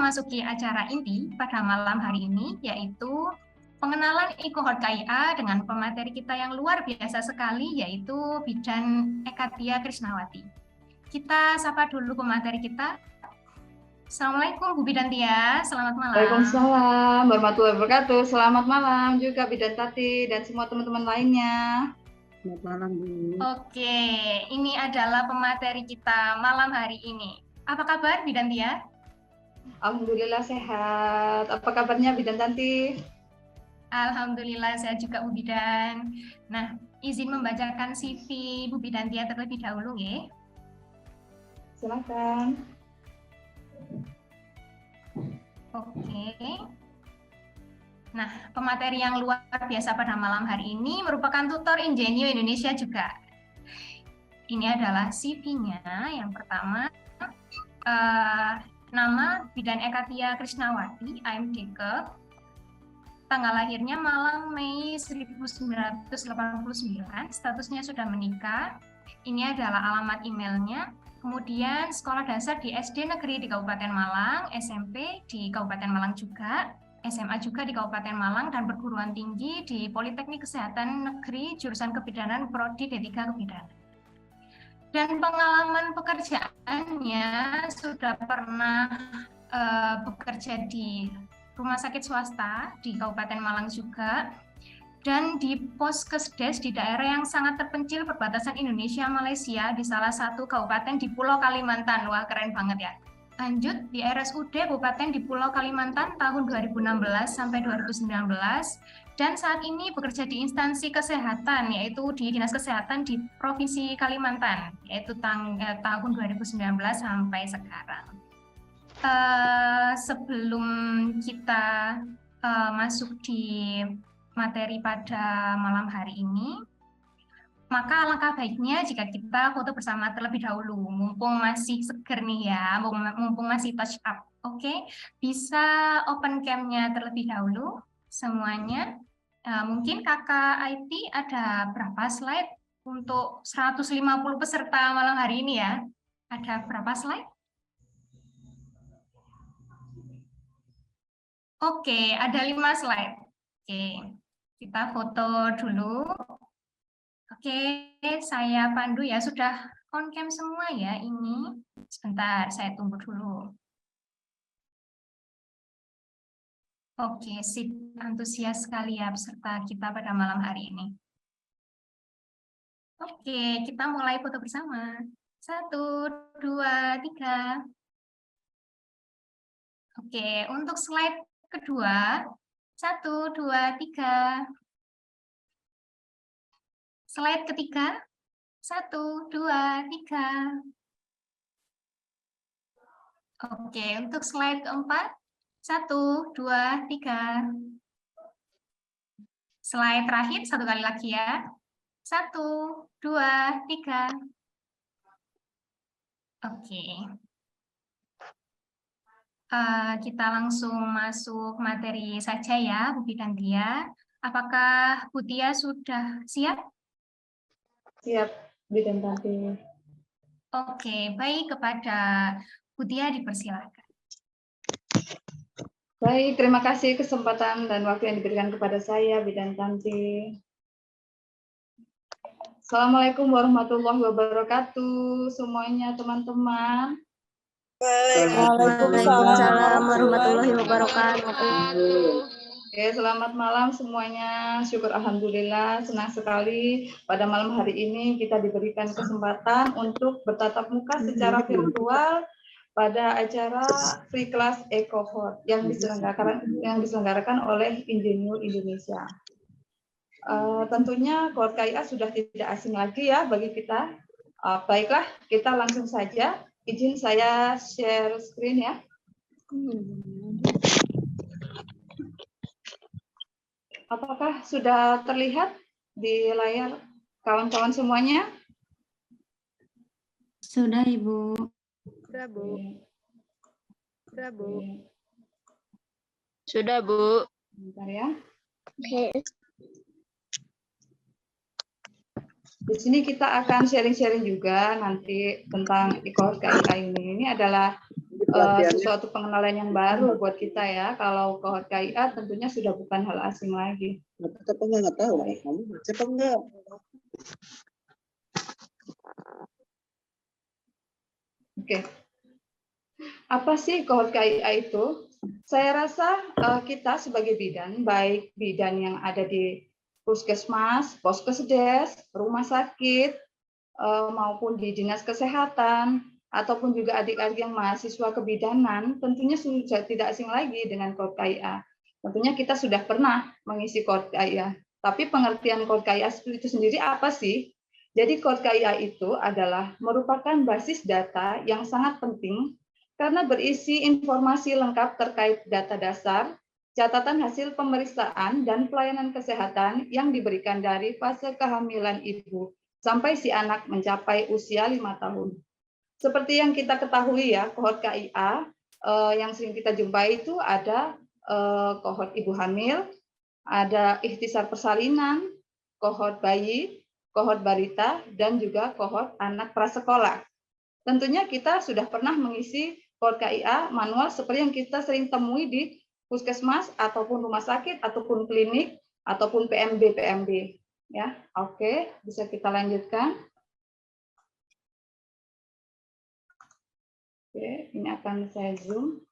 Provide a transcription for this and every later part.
memasuki acara inti pada malam hari ini, yaitu pengenalan e-cohort KIA dengan pemateri kita yang luar biasa sekali, yaitu Bidan Ekatia Krisnawati. Kita sapa dulu pemateri kita. Assalamualaikum Bu Bidantia, selamat malam. Waalaikumsalam warahmatullahi wabarakatuh. Selamat malam juga Bidan Tati dan semua teman-teman lainnya. Selamat malam Bu. Oke, ini adalah pemateri kita malam hari ini. Apa kabar Bidantia? Alhamdulillah sehat. Apa kabarnya Bidan Tanti? Alhamdulillah sehat juga Bu Bidan. Nah, izin membacakan CV Bu Bidantia terlebih dahulu ya. Silakan. Oke. Nah, pemateri yang luar biasa pada malam hari ini merupakan tutor Ingenio Indonesia juga. Ini adalah CV-nya. Yang pertama, nama Bidan Ekatia Krisnawati, AMD ke tanggal lahirnya Malang, Mei 1989, statusnya sudah menikah. Ini adalah alamat emailnya. Kemudian sekolah dasar di SD Negeri di Kabupaten Malang, SMP di Kabupaten Malang juga, SMA juga di Kabupaten Malang, dan perguruan tinggi di Politeknik Kesehatan Negeri jurusan Kebidanan Prodi D3 Kebidanan. Dan pengalaman pekerjaannya sudah pernah bekerja di rumah sakit swasta di Kabupaten Malang juga, dan di Poskesdes di daerah yang sangat terpencil perbatasan Indonesia-Malaysia di salah satu kabupaten di Pulau Kalimantan. Wah, keren banget ya. Lanjut di RSUD Kabupaten di Pulau Kalimantan tahun 2016 sampai 2019, dan saat ini bekerja di instansi kesehatan, yaitu di Dinas Kesehatan di Provinsi Kalimantan, yaitu tahun 2019 sampai sekarang. Sebelum kita masuk di materi pada malam hari ini, maka alangkah baiknya jika kita foto bersama terlebih dahulu, mumpung masih seger nih ya, mumpung masih touch up. Oke, bisa open cam-nya terlebih dahulu semuanya. Mungkin kakak IT ada berapa slide untuk 150 peserta malam hari ini ya? Ada berapa slide? Oke, ada 5 slide. Oke. Kita foto dulu. Oke, saya pandu ya. Sudah on cam semua ya ini. Sebentar, saya tunggu dulu. Oke, sip. Antusias sekali ya peserta kita pada malam hari ini. Oke, kita mulai foto bersama. 1, 2, 3. Oke, untuk slide kedua. 1, 2, 3. Slide ketiga, 1, 2, 3. Oke, untuk slide keempat, 1, 2, 3. Slide terakhir, satu kali lagi ya. 1, 2, 3. Oke. Kita langsung masuk materi saja ya, Bu Bidantia. Apakah Bu Tia sudah siap? Siap, Bidan Tanti. Oke, baik, kepada Bu Tia dipersilakan. Baik, terima kasih kesempatan dan waktu yang diberikan kepada saya, Bidan Tanti. Assalamualaikum warahmatullahi wabarakatuh semuanya teman-teman. Waalaikumsalam warahmatullahi wabarakatuh. Oke, selamat malam semuanya. Syukur alhamdulillah, senang sekali pada malam hari ini kita diberikan kesempatan untuk bertatap muka secara virtual pada acara free class e-cohort yang diselenggarakan oleh Ingenio Indonesia. Tentunya cohort KIA sudah tidak asing lagi ya bagi kita. Baiklah, kita langsung saja. Izin saya share screen ya. Apakah sudah terlihat di layar kawan-kawan semuanya? Sudah, Ibu. Sudah, Bu. Sudah, Bu. Sudah, Bu. Bentar ya. Oke. Di sini kita akan sharing-sharing juga nanti tentang e-cohort KIA ini. Ini adalah sesuatu pengenalan yang baru buat kita ya. Kalau kohort KIA tentunya sudah bukan hal asing lagi. Tapi nggak tahu, kamu baca apa enggak? Oke. Apa sih kohort KIA itu? Saya rasa kita sebagai bidan, baik bidan yang ada di puskesmas, poskesdes, rumah sakit, maupun di dinas kesehatan, ataupun juga adik-adik yang mahasiswa kebidanan, tentunya sudah tidak asing lagi dengan kohort KIA. Tentunya kita sudah pernah mengisi kohort KIA. Tapi pengertian kohort KIA itu sendiri apa sih? Jadi kohort KIA itu adalah merupakan basis data yang sangat penting karena berisi informasi lengkap terkait data dasar, catatan hasil pemeriksaan, dan pelayanan kesehatan yang diberikan dari fase kehamilan ibu sampai si anak mencapai usia 5 tahun. Seperti yang kita ketahui ya, kohort KIA yang sering kita jumpai itu ada kohort ibu hamil, ada ikhtisar persalinan, kohort bayi, kohort balita, dan juga kohort anak prasekolah. Tentunya kita sudah pernah mengisi kohort KIA manual seperti yang kita sering temui di puskesmas ataupun rumah sakit ataupun klinik ataupun PMB. Ya, oke, bisa kita lanjutkan. Oke, ini akan saya zoom.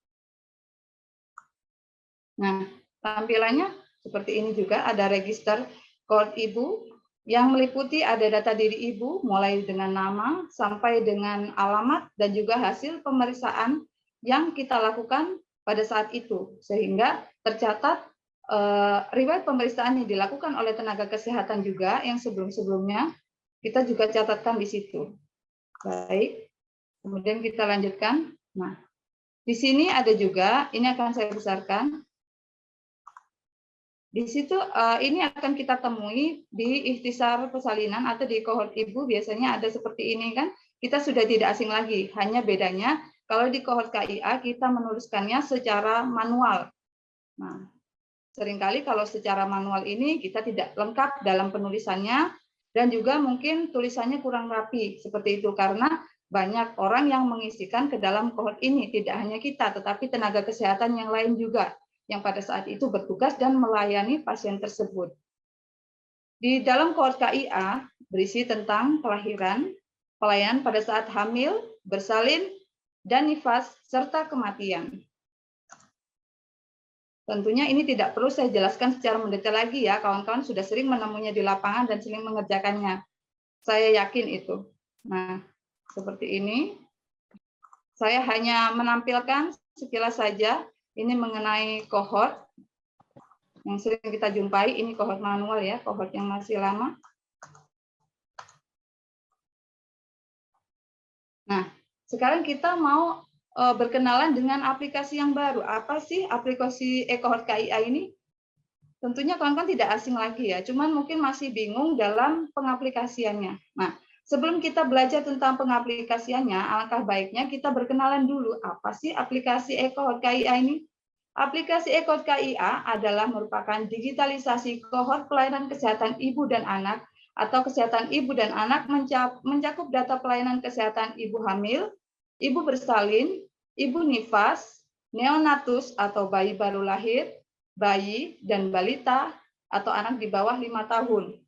Nah, tampilannya seperti ini juga, ada register kohort ibu yang meliputi ada data diri ibu mulai dengan nama sampai dengan alamat dan juga hasil pemeriksaan yang kita lakukan pada saat itu, sehingga tercatat riwayat pemeriksaan yang dilakukan oleh tenaga kesehatan juga yang sebelum-sebelumnya kita juga catatkan di situ. Baik, kemudian kita lanjutkan. Nah, di sini ada juga, ini akan saya besarkan. Di situ ini akan kita temui di ikhtisar persalinan atau di kohort ibu biasanya ada seperti ini kan. Kita sudah tidak asing lagi, hanya bedanya kalau di kohort KIA kita menuliskannya secara manual. Nah, seringkali kalau secara manual ini kita tidak lengkap dalam penulisannya dan juga mungkin tulisannya kurang rapi seperti itu karena banyak orang yang mengisikan ke dalam kohort ini, tidak hanya kita tetapi tenaga kesehatan yang lain juga yang pada saat itu bertugas dan melayani pasien tersebut. Di dalam kohort KIA berisi tentang kelahiran, pelayanan pada saat hamil, bersalin, dan nifas, serta kematian. Tentunya ini tidak perlu saya jelaskan secara mendetail lagi ya, kawan-kawan sudah sering menemuinya di lapangan dan sering mengerjakannya. Saya yakin itu. Nah, seperti ini. Saya hanya menampilkan sekilas saja. Ini mengenai kohort yang sering kita jumpai, ini kohort manual ya, kohort yang masih lama. Nah, sekarang kita mau berkenalan dengan aplikasi yang baru. Apa sih aplikasi e-kohort KIA ini? Tentunya kawan-kawan tidak asing lagi ya, cuman mungkin masih bingung dalam pengaplikasiannya. Nah, sebelum kita belajar tentang pengaplikasiannya, alangkah baiknya kita berkenalan dulu, apa sih aplikasi e-kohort KIA ini? Aplikasi e-kohort KIA adalah merupakan digitalisasi kohort pelayanan kesehatan ibu dan anak atau kesehatan ibu dan anak mencakup data pelayanan kesehatan ibu hamil, ibu bersalin, ibu nifas, neonatus atau bayi baru lahir, bayi dan balita atau anak di bawah 5 tahun.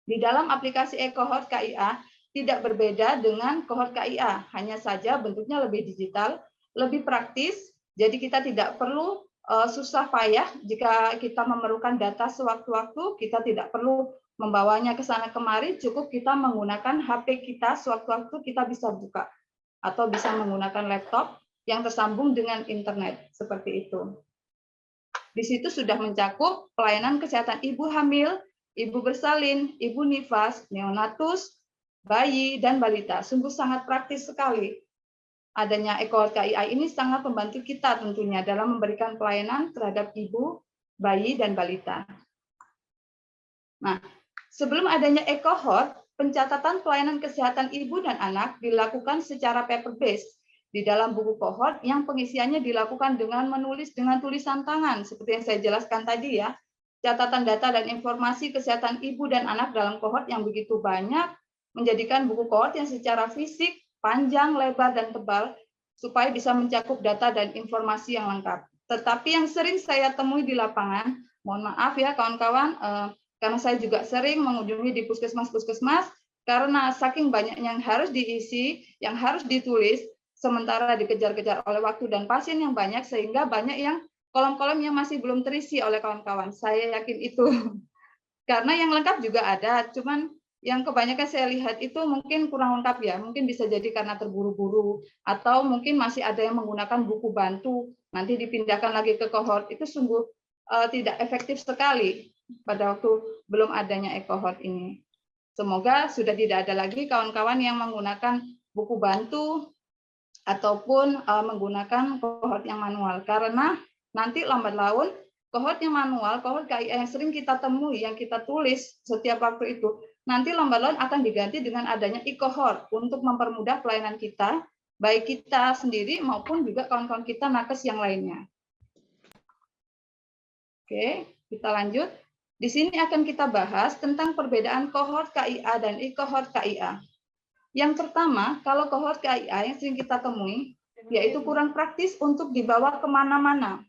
Di dalam aplikasi e-kohort KIA tidak berbeda dengan kohort KIA, hanya saja bentuknya lebih digital, lebih praktis, jadi kita tidak perlu susah payah jika kita memerlukan data sewaktu-waktu, kita tidak perlu membawanya ke sana kemari, cukup kita menggunakan HP kita sewaktu-waktu kita bisa buka atau bisa menggunakan laptop yang tersambung dengan internet seperti itu. Di situ sudah mencakup pelayanan kesehatan ibu hamil, ibu bersalin, ibu nifas, neonatus, bayi, dan balita. Sungguh sangat praktis sekali. Adanya e-kohort KIA ini sangat membantu kita tentunya dalam memberikan pelayanan terhadap ibu, bayi, dan balita. Nah, sebelum adanya e-kohort, pencatatan pelayanan kesehatan ibu dan anak dilakukan secara paper-based di dalam buku kohort yang pengisiannya dilakukan dengan menulis dengan tulisan tangan, seperti yang saya jelaskan tadi ya. Catatan data dan informasi kesehatan ibu dan anak dalam kohort yang begitu banyak menjadikan buku kohort yang secara fisik panjang, lebar, dan tebal supaya bisa mencakup data dan informasi yang lengkap. Tetapi yang sering saya temui di lapangan, mohon maaf ya kawan-kawan, karena saya juga sering mengunjungi di puskesmas-puskesmas, karena saking banyak yang harus diisi, yang harus ditulis, sementara dikejar-kejar oleh waktu dan pasien yang banyak, sehingga banyak yang kolom-kolom yang masih belum terisi oleh kawan-kawan. Saya yakin itu. Karena yang lengkap juga ada, cuman yang kebanyakan saya lihat itu mungkin kurang lengkap ya, mungkin bisa jadi karena terburu-buru, atau mungkin masih ada yang menggunakan buku bantu, nanti dipindahkan lagi ke kohort, itu sungguh tidak efektif sekali pada waktu belum adanya e-kohort ini. Semoga sudah tidak ada lagi kawan-kawan yang menggunakan buku bantu, ataupun menggunakan kohort yang manual, karena nanti lambat laun kohort yang manual, kohort KIA yang sering kita temui, yang kita tulis setiap waktu itu, nanti lambat laun akan diganti dengan adanya e-kohort untuk mempermudah pelayanan kita, baik kita sendiri maupun juga kawan-kawan kita nakes yang lainnya. Oke, kita lanjut. Di sini akan kita bahas tentang perbedaan kohort KIA dan e-kohort KIA. Yang pertama, kalau kohort KIA yang sering kita temui, yaitu kurang praktis untuk dibawa kemana-mana,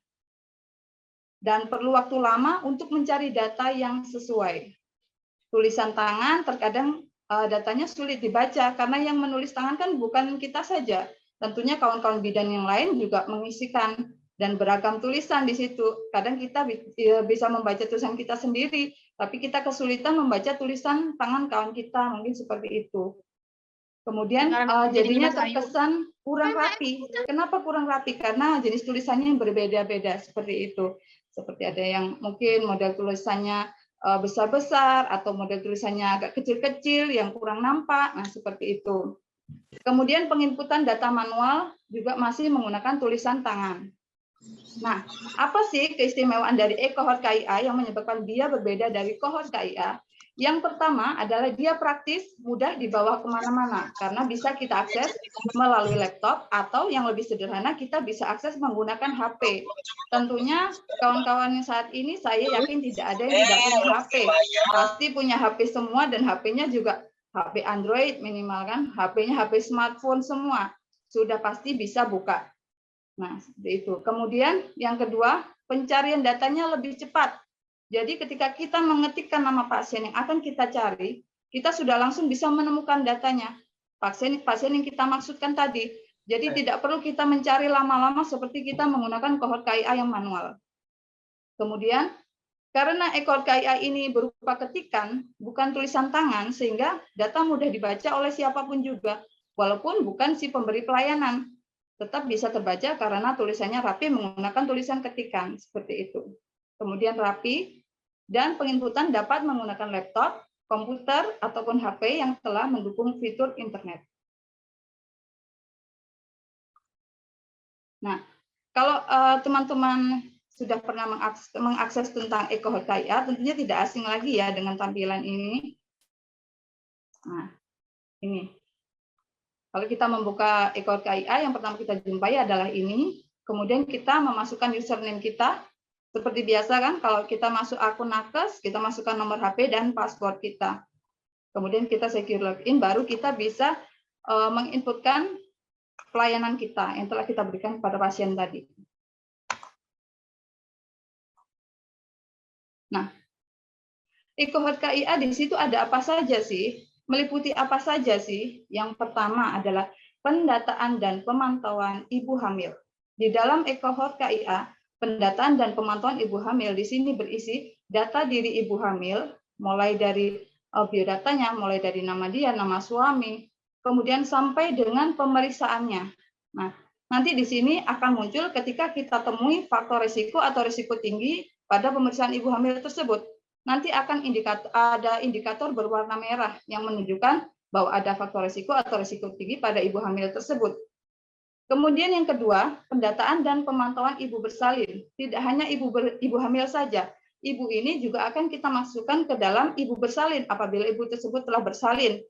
dan perlu waktu lama untuk mencari data yang sesuai. Tulisan tangan terkadang datanya sulit dibaca, karena yang menulis tangan kan bukan kita saja. Tentunya kawan-kawan bidan yang lain juga mengisikan, dan beragam tulisan di situ. Kadang kita bisa membaca tulisan kita sendiri, tapi kita kesulitan membaca tulisan tangan kawan kita, mungkin seperti itu. Kemudian jadinya terkesan kurang rapi. Kenapa kurang rapi? Karena jenis tulisannya yang berbeda-beda seperti itu. Seperti ada yang mungkin model tulisannya besar-besar, atau model tulisannya agak kecil-kecil yang kurang nampak. Nah, seperti itu. Kemudian penginputan data manual juga masih menggunakan tulisan tangan. Nah, apa sih keistimewaan dari e-kohort KIA yang menyebabkan dia berbeda dari kohort KIA? Yang pertama adalah dia praktis, mudah dibawa kemana-mana, karena bisa kita akses melalui laptop, atau yang lebih sederhana kita bisa akses menggunakan HP. Tentunya kawan-kawan saat ini saya yakin tidak ada yang tidak punya HP. Pasti punya HP semua, dan HP-nya juga HP Android minimal kan, HP-nya HP smartphone semua. Sudah pasti bisa buka. Nah, seperti itu. Kemudian yang kedua, pencarian datanya lebih cepat. Jadi ketika kita mengetikkan nama pasien yang akan kita cari, kita sudah langsung bisa menemukan datanya. Pasien yang kita maksudkan tadi. Jadi tidak perlu kita mencari lama-lama seperti kita menggunakan kohort KIA yang manual. Kemudian, karena e-kohort KIA ini berupa ketikan, bukan tulisan tangan, sehingga data mudah dibaca oleh siapapun juga, walaupun bukan si pemberi pelayanan. Tetap bisa terbaca karena tulisannya rapi menggunakan tulisan ketikan, seperti itu. Kemudian rapi, dan penginputan dapat menggunakan laptop, komputer, ataupun HP yang telah mendukung fitur internet. Nah, kalau teman-teman sudah pernah mengakses tentang e-kohort KIA, tentunya tidak asing lagi ya dengan tampilan ini. Nah, ini. Kalau kita membuka e-kohort KIA, yang pertama kita jumpai adalah ini. Kemudian kita memasukkan username kita. Seperti biasa kan, kalau kita masuk akun nakes, kita masukkan nomor HP dan password kita. Kemudian kita secure login, baru kita bisa menginputkan pelayanan kita yang telah kita berikan kepada pasien tadi. Nah, e-kohort KIA di situ ada apa saja sih? Meliputi apa saja sih? Yang pertama adalah pendataan dan pemantauan ibu hamil. Di dalam e-kohort KIA, pendataan dan pemantauan ibu hamil di sini berisi data diri ibu hamil, mulai dari biodatanya, mulai dari nama dia, nama suami, kemudian sampai dengan pemeriksaannya. Nah, nanti di sini akan muncul ketika kita temui faktor risiko atau risiko tinggi pada pemeriksaan ibu hamil tersebut. Nanti akan ada indikator berwarna merah yang menunjukkan bahwa ada faktor risiko atau risiko tinggi pada ibu hamil tersebut. Kemudian yang kedua, pendataan dan pemantauan ibu bersalin. Tidak hanya ibu hamil saja, ibu ini juga akan kita masukkan ke dalam ibu bersalin apabila ibu tersebut telah bersalin.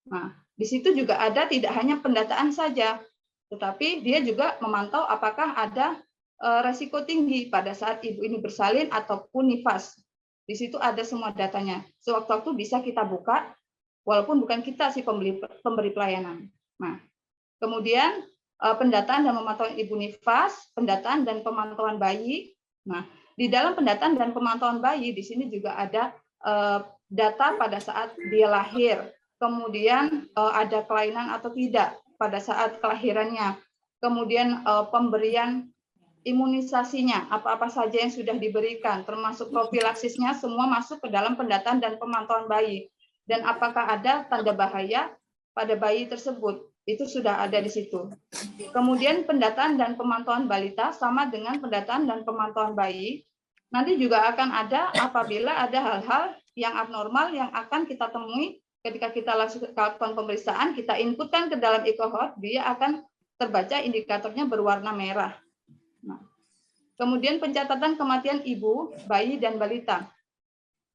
Nah, di situ juga ada tidak hanya pendataan saja, tetapi dia juga memantau apakah ada resiko tinggi pada saat ibu ini bersalin ataupun nifas. Di situ ada semua datanya. Sewaktu-waktu bisa kita buka, walaupun bukan kita si pemberi pelayanan. Nah, kemudian pendataan dan pemantauan ibu nifas, pendataan dan pemantauan bayi. Nah, di dalam pendataan dan pemantauan bayi di sini juga ada data pada saat dia lahir, kemudian ada kelainan atau tidak pada saat kelahirannya, kemudian pemberian imunisasinya, apa-apa saja yang sudah diberikan, termasuk profilaksisnya, semua masuk ke dalam pendataan dan pemantauan bayi. Dan apakah ada tanda bahaya pada bayi tersebut, itu sudah ada di situ. Kemudian pendataan dan pemantauan balita sama dengan pendataan dan pemantauan bayi. Nanti juga akan ada apabila ada hal-hal yang abnormal yang akan kita temui ketika kita lakukan pemeriksaan, kita inputkan ke dalam EcoHeart, dia akan terbaca indikatornya berwarna merah. Nah, kemudian pencatatan kematian ibu, bayi, dan balita.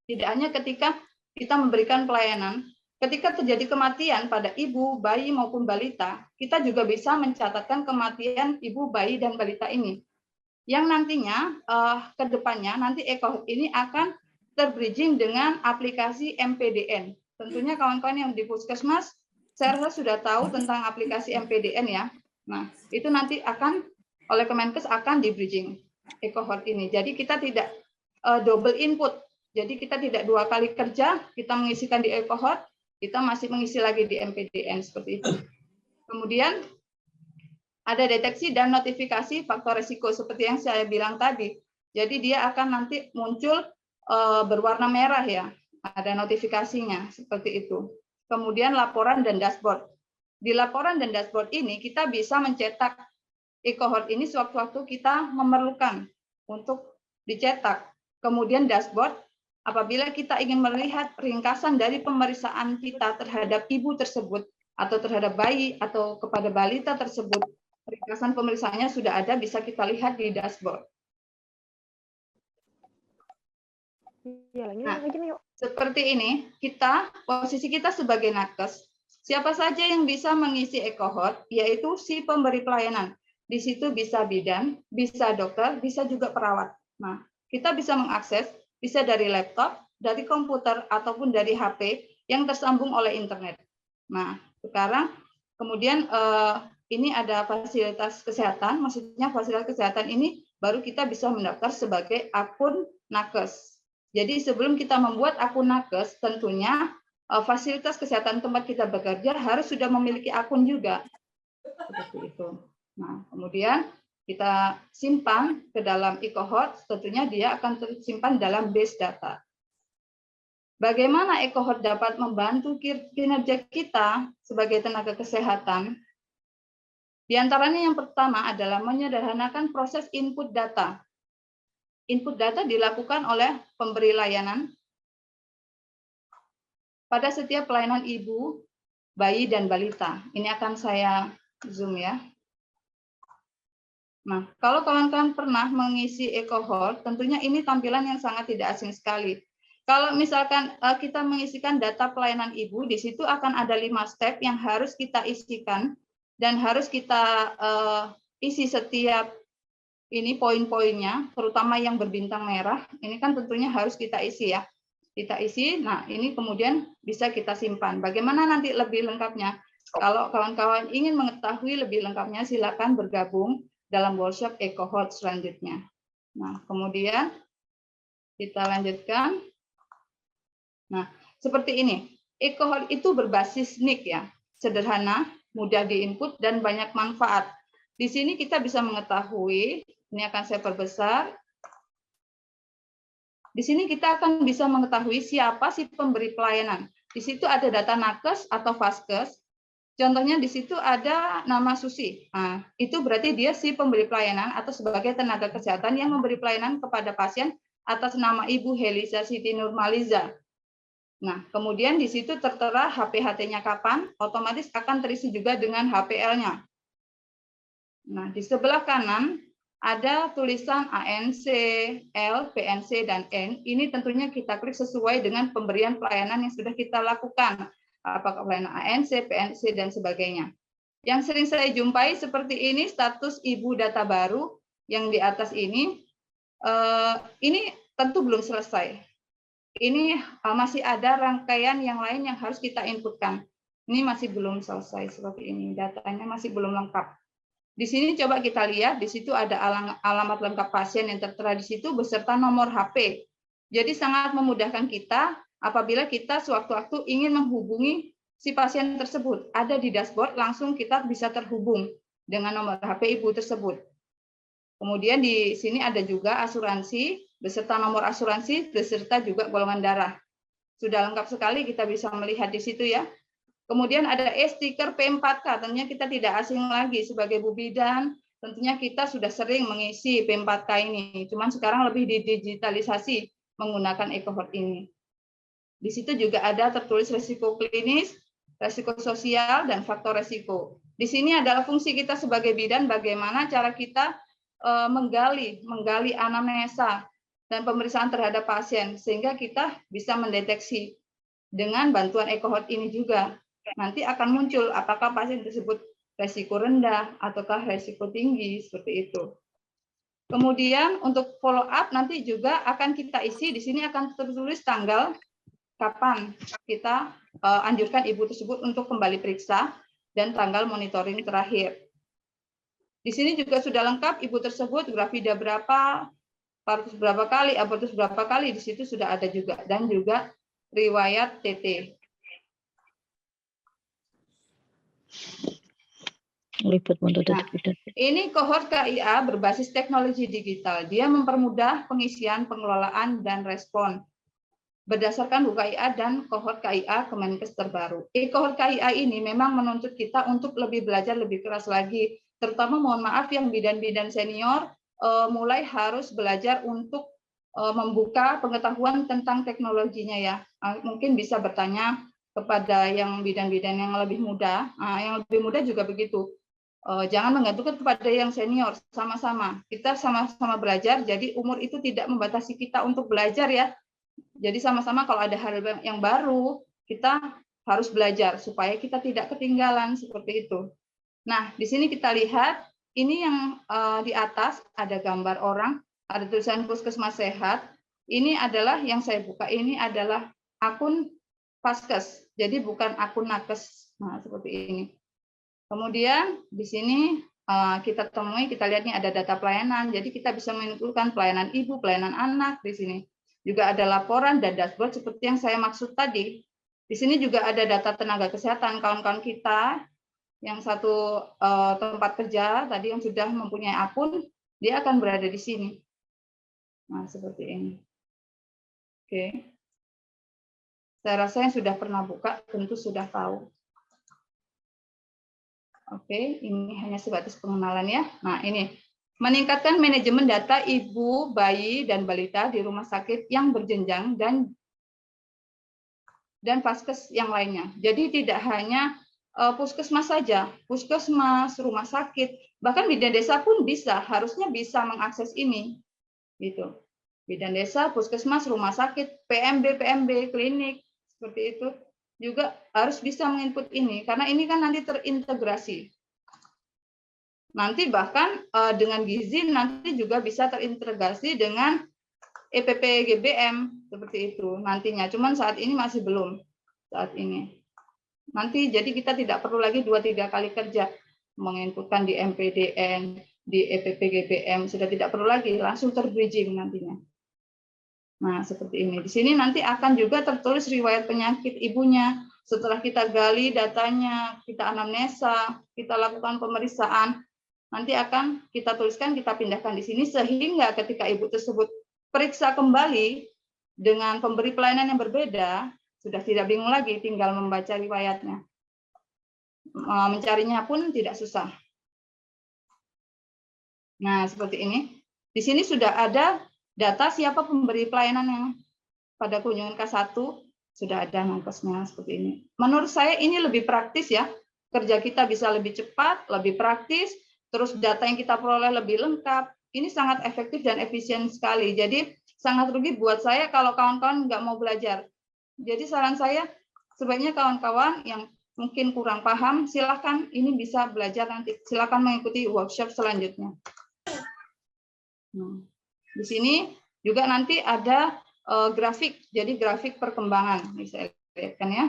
Tidak hanya ketika kita memberikan pelayanan, ketika terjadi kematian pada ibu, bayi, maupun balita, kita juga bisa mencatatkan kematian ibu, bayi, dan balita ini. Yang nantinya ke depannya nanti EcoHeart ini akan terbridging dengan aplikasi MPDN. Tentunya kawan-kawan yang di Puskesmas, saya rasa sudah tahu tentang aplikasi MPDN ya. Nah, itu nanti akan oleh Kemenkes akan di bridging EcoHeart ini. Jadi kita tidak double input. Jadi kita tidak 2 kali kerja, kita mengisikan di EcoHeart, kita masih mengisi lagi di MPDN seperti itu. Kemudian ada deteksi dan notifikasi faktor risiko seperti yang saya bilang tadi. Jadi dia akan nanti muncul berwarna merah ya. Ada notifikasinya seperti itu. Kemudian laporan dan dashboard. Di laporan dan dashboard ini kita bisa mencetak EcoHeart ini sewaktu-waktu kita memerlukan untuk dicetak. Kemudian dashboard, apabila kita ingin melihat ringkasan dari pemeriksaan kita terhadap ibu tersebut, atau terhadap bayi, atau kepada balita tersebut, ringkasan pemeriksaannya sudah ada, bisa kita lihat di dashboard. Nah, seperti ini, posisi kita sebagai nakes, siapa saja yang bisa mengisi EcoHeart, yaitu si pemberi pelayanan. Di situ bisa bidan, bisa dokter, bisa juga perawat. Nah, kita bisa mengakses, bisa dari laptop, dari komputer, ataupun dari HP yang tersambung oleh internet. Nah, sekarang kemudian ini ada fasilitas kesehatan, maksudnya fasilitas kesehatan ini baru kita bisa mendaftar sebagai akun nakes. Jadi sebelum kita membuat akun nakes, tentunya fasilitas kesehatan tempat kita bekerja harus sudah memiliki akun juga. Seperti itu. Nah, kemudian kita simpan ke dalam EcoHeart, tentunya dia akan tersimpan dalam base data. Bagaimana EcoHeart dapat membantu kinerja kita sebagai tenaga kesehatan? Di antaranya yang pertama adalah menyederhanakan proses input data. Input data dilakukan oleh pemberi layanan pada setiap pelayanan ibu, bayi, dan balita. Ini akan saya zoom ya. Nah, kalau kawan-kawan pernah mengisi EcoHeart, tentunya ini tampilan yang sangat tidak asing sekali. Kalau misalkan kita mengisikan data pelayanan ibu, di situ akan ada 5 step yang harus kita isikan dan harus kita isi setiap ini poin-poinnya, terutama yang berbintang merah. Ini kan tentunya harus kita isi ya. Kita isi, nah ini kemudian bisa kita simpan. Bagaimana nanti lebih lengkapnya? Kalau kawan-kawan ingin mengetahui lebih lengkapnya, silakan bergabung dalam workshop EcoHeart selanjutnya. Nah, kemudian kita lanjutkan. Nah, seperti ini. EcoHeart itu berbasis NIC ya, sederhana, mudah diinput, dan banyak manfaat. Di sini kita bisa mengetahui, ini akan saya perbesar. Di sini kita akan bisa mengetahui siapa sih pemberi pelayanan. Di situ ada data nakes atau vaskes. Contohnya di situ ada nama Susi. Nah, itu berarti dia si pemberi pelayanan atau sebagai tenaga kesehatan yang memberi pelayanan kepada pasien atas nama Ibu Helisa Siti Nurmaliza. Nah, kemudian di situ tertera HPHT-nya kapan, otomatis akan terisi juga dengan HPL-nya. Nah, di sebelah kanan ada tulisan ANC, L, PNC, dan N. Ini tentunya kita klik sesuai dengan pemberian pelayanan yang sudah kita lakukan. Apakah pelayanan ANC, PNC, dan sebagainya. Yang sering saya jumpai seperti ini, status ibu data baru yang di atas ini tentu belum selesai. Ini masih ada rangkaian yang lain yang harus kita inputkan. Ini masih belum selesai seperti ini, datanya masih belum lengkap. Di sini coba kita lihat, di situ ada alamat lengkap pasien yang tertera di situ beserta nomor HP. Jadi sangat memudahkan kita apabila kita sewaktu-waktu ingin menghubungi si pasien tersebut. Ada di dashboard, langsung kita bisa terhubung dengan nomor HP ibu tersebut. Kemudian di sini ada juga asuransi, beserta nomor asuransi, beserta juga golongan darah. Sudah lengkap sekali, kita bisa melihat di situ ya. Kemudian ada e-stiker P4K, tentunya kita tidak asing lagi sebagai Bu Bidan, tentunya kita sudah sering mengisi P4K ini, cuman sekarang lebih didigitalisasi menggunakan e-cohort ini. Di situ juga ada tertulis resiko klinis, resiko sosial, dan faktor resiko. Di sini adalah fungsi kita sebagai bidan, bagaimana cara kita menggali anamnesa dan pemeriksaan terhadap pasien, sehingga kita bisa mendeteksi dengan bantuan e-cohort ini juga. Nanti akan muncul apakah pasien tersebut resiko rendah ataukah resiko tinggi, seperti itu. Kemudian untuk follow up nanti juga akan kita isi, di sini akan tertulis tanggal kapan kita anjurkan ibu tersebut untuk kembali periksa dan tanggal monitoring terakhir. Di sini juga sudah lengkap ibu tersebut grafida berapa, partus berapa kali, abortus berapa kali, di situ sudah ada juga, dan juga riwayat TT. Nah, ini cohort KIA berbasis teknologi digital. Dia mempermudah pengisian, pengelolaan, dan respon berdasarkan UKIA dan cohort KIA Kemenkes terbaru. Cohort KIA ini memang menuntut kita untuk lebih belajar lebih keras lagi, terutama mohon maaf yang bidan-bidan senior mulai harus belajar untuk membuka pengetahuan tentang teknologinya ya. Mungkin bisa bertanya kepada yang bidan-bidan yang lebih muda, yang lebih muda juga begitu. Jangan menggantungkan kepada yang senior, sama-sama. Kita sama-sama belajar, jadi umur itu tidak membatasi kita untuk belajar ya. Jadi sama-sama kalau ada hal yang baru, kita harus belajar supaya kita tidak ketinggalan seperti itu. Nah, di sini kita lihat, ini yang di atas ada gambar orang, ada tulisan Puskesmas Sehat. Ini adalah yang saya buka, ini adalah akun Paskes, jadi bukan akun Nakes. Nah, seperti ini. Kemudian di sini kita temui, kita lihat nih ada data pelayanan, jadi kita bisa menentukan pelayanan ibu, pelayanan anak di sini. Juga ada laporan dan dashboard seperti yang saya maksud tadi. Di sini juga ada data tenaga kesehatan, kawan-kawan kita yang satu tempat kerja tadi yang sudah mempunyai akun, dia akan berada di sini. Nah, seperti ini. Oke. Saya rasa yang sudah pernah buka tentu sudah tahu. Oke, ini hanya sebatas pengenalan ya. Nah, ini meningkatkan manajemen data ibu, bayi, dan balita di rumah sakit yang berjenjang dan Paskes yang lainnya. Jadi tidak hanya puskesmas saja, puskesmas, rumah sakit, bahkan bidan desa pun bisa, harusnya bisa mengakses ini. Gitu. Bidan desa, puskesmas, rumah sakit, PMB, klinik, seperti itu. Juga harus bisa menginput ini, karena ini kan nanti terintegrasi. Nanti bahkan dengan gizi nanti juga bisa terintegrasi dengan EPP GBM, seperti itu nantinya. Cuman saat ini masih belum, saat ini. Nanti jadi kita tidak perlu lagi 2-3 kali kerja, menginputkan di MPDN, di EPP GBM, sudah tidak perlu lagi, langsung terbridging nantinya. Nah, seperti ini. Di sini nanti akan juga tertulis riwayat penyakit ibunya. Setelah kita gali datanya, kita anamnesa, kita lakukan pemeriksaan, nanti akan kita tuliskan, kita pindahkan di sini, sehingga ketika ibu tersebut periksa kembali dengan pemberi pelayanan yang berbeda, sudah tidak bingung lagi, tinggal membaca riwayatnya. Mencarinya pun tidak susah. Nah, seperti ini. Di sini sudah ada data siapa pemberi pelayanan yang pada kunjungan K1, sudah ada nankesnya seperti ini. Menurut saya ini lebih praktis ya, kerja kita bisa lebih cepat, lebih praktis, terus data yang kita peroleh lebih lengkap. Ini sangat efektif dan efisien sekali. Jadi sangat rugi buat saya kalau kawan-kawan nggak mau belajar. Jadi saran saya, sebaiknya kawan-kawan yang mungkin kurang paham, silakan ini bisa belajar nanti. Silakan mengikuti workshop selanjutnya. Di sini juga nanti ada grafik, jadi grafik perkembangan, bisa lihatkan ya.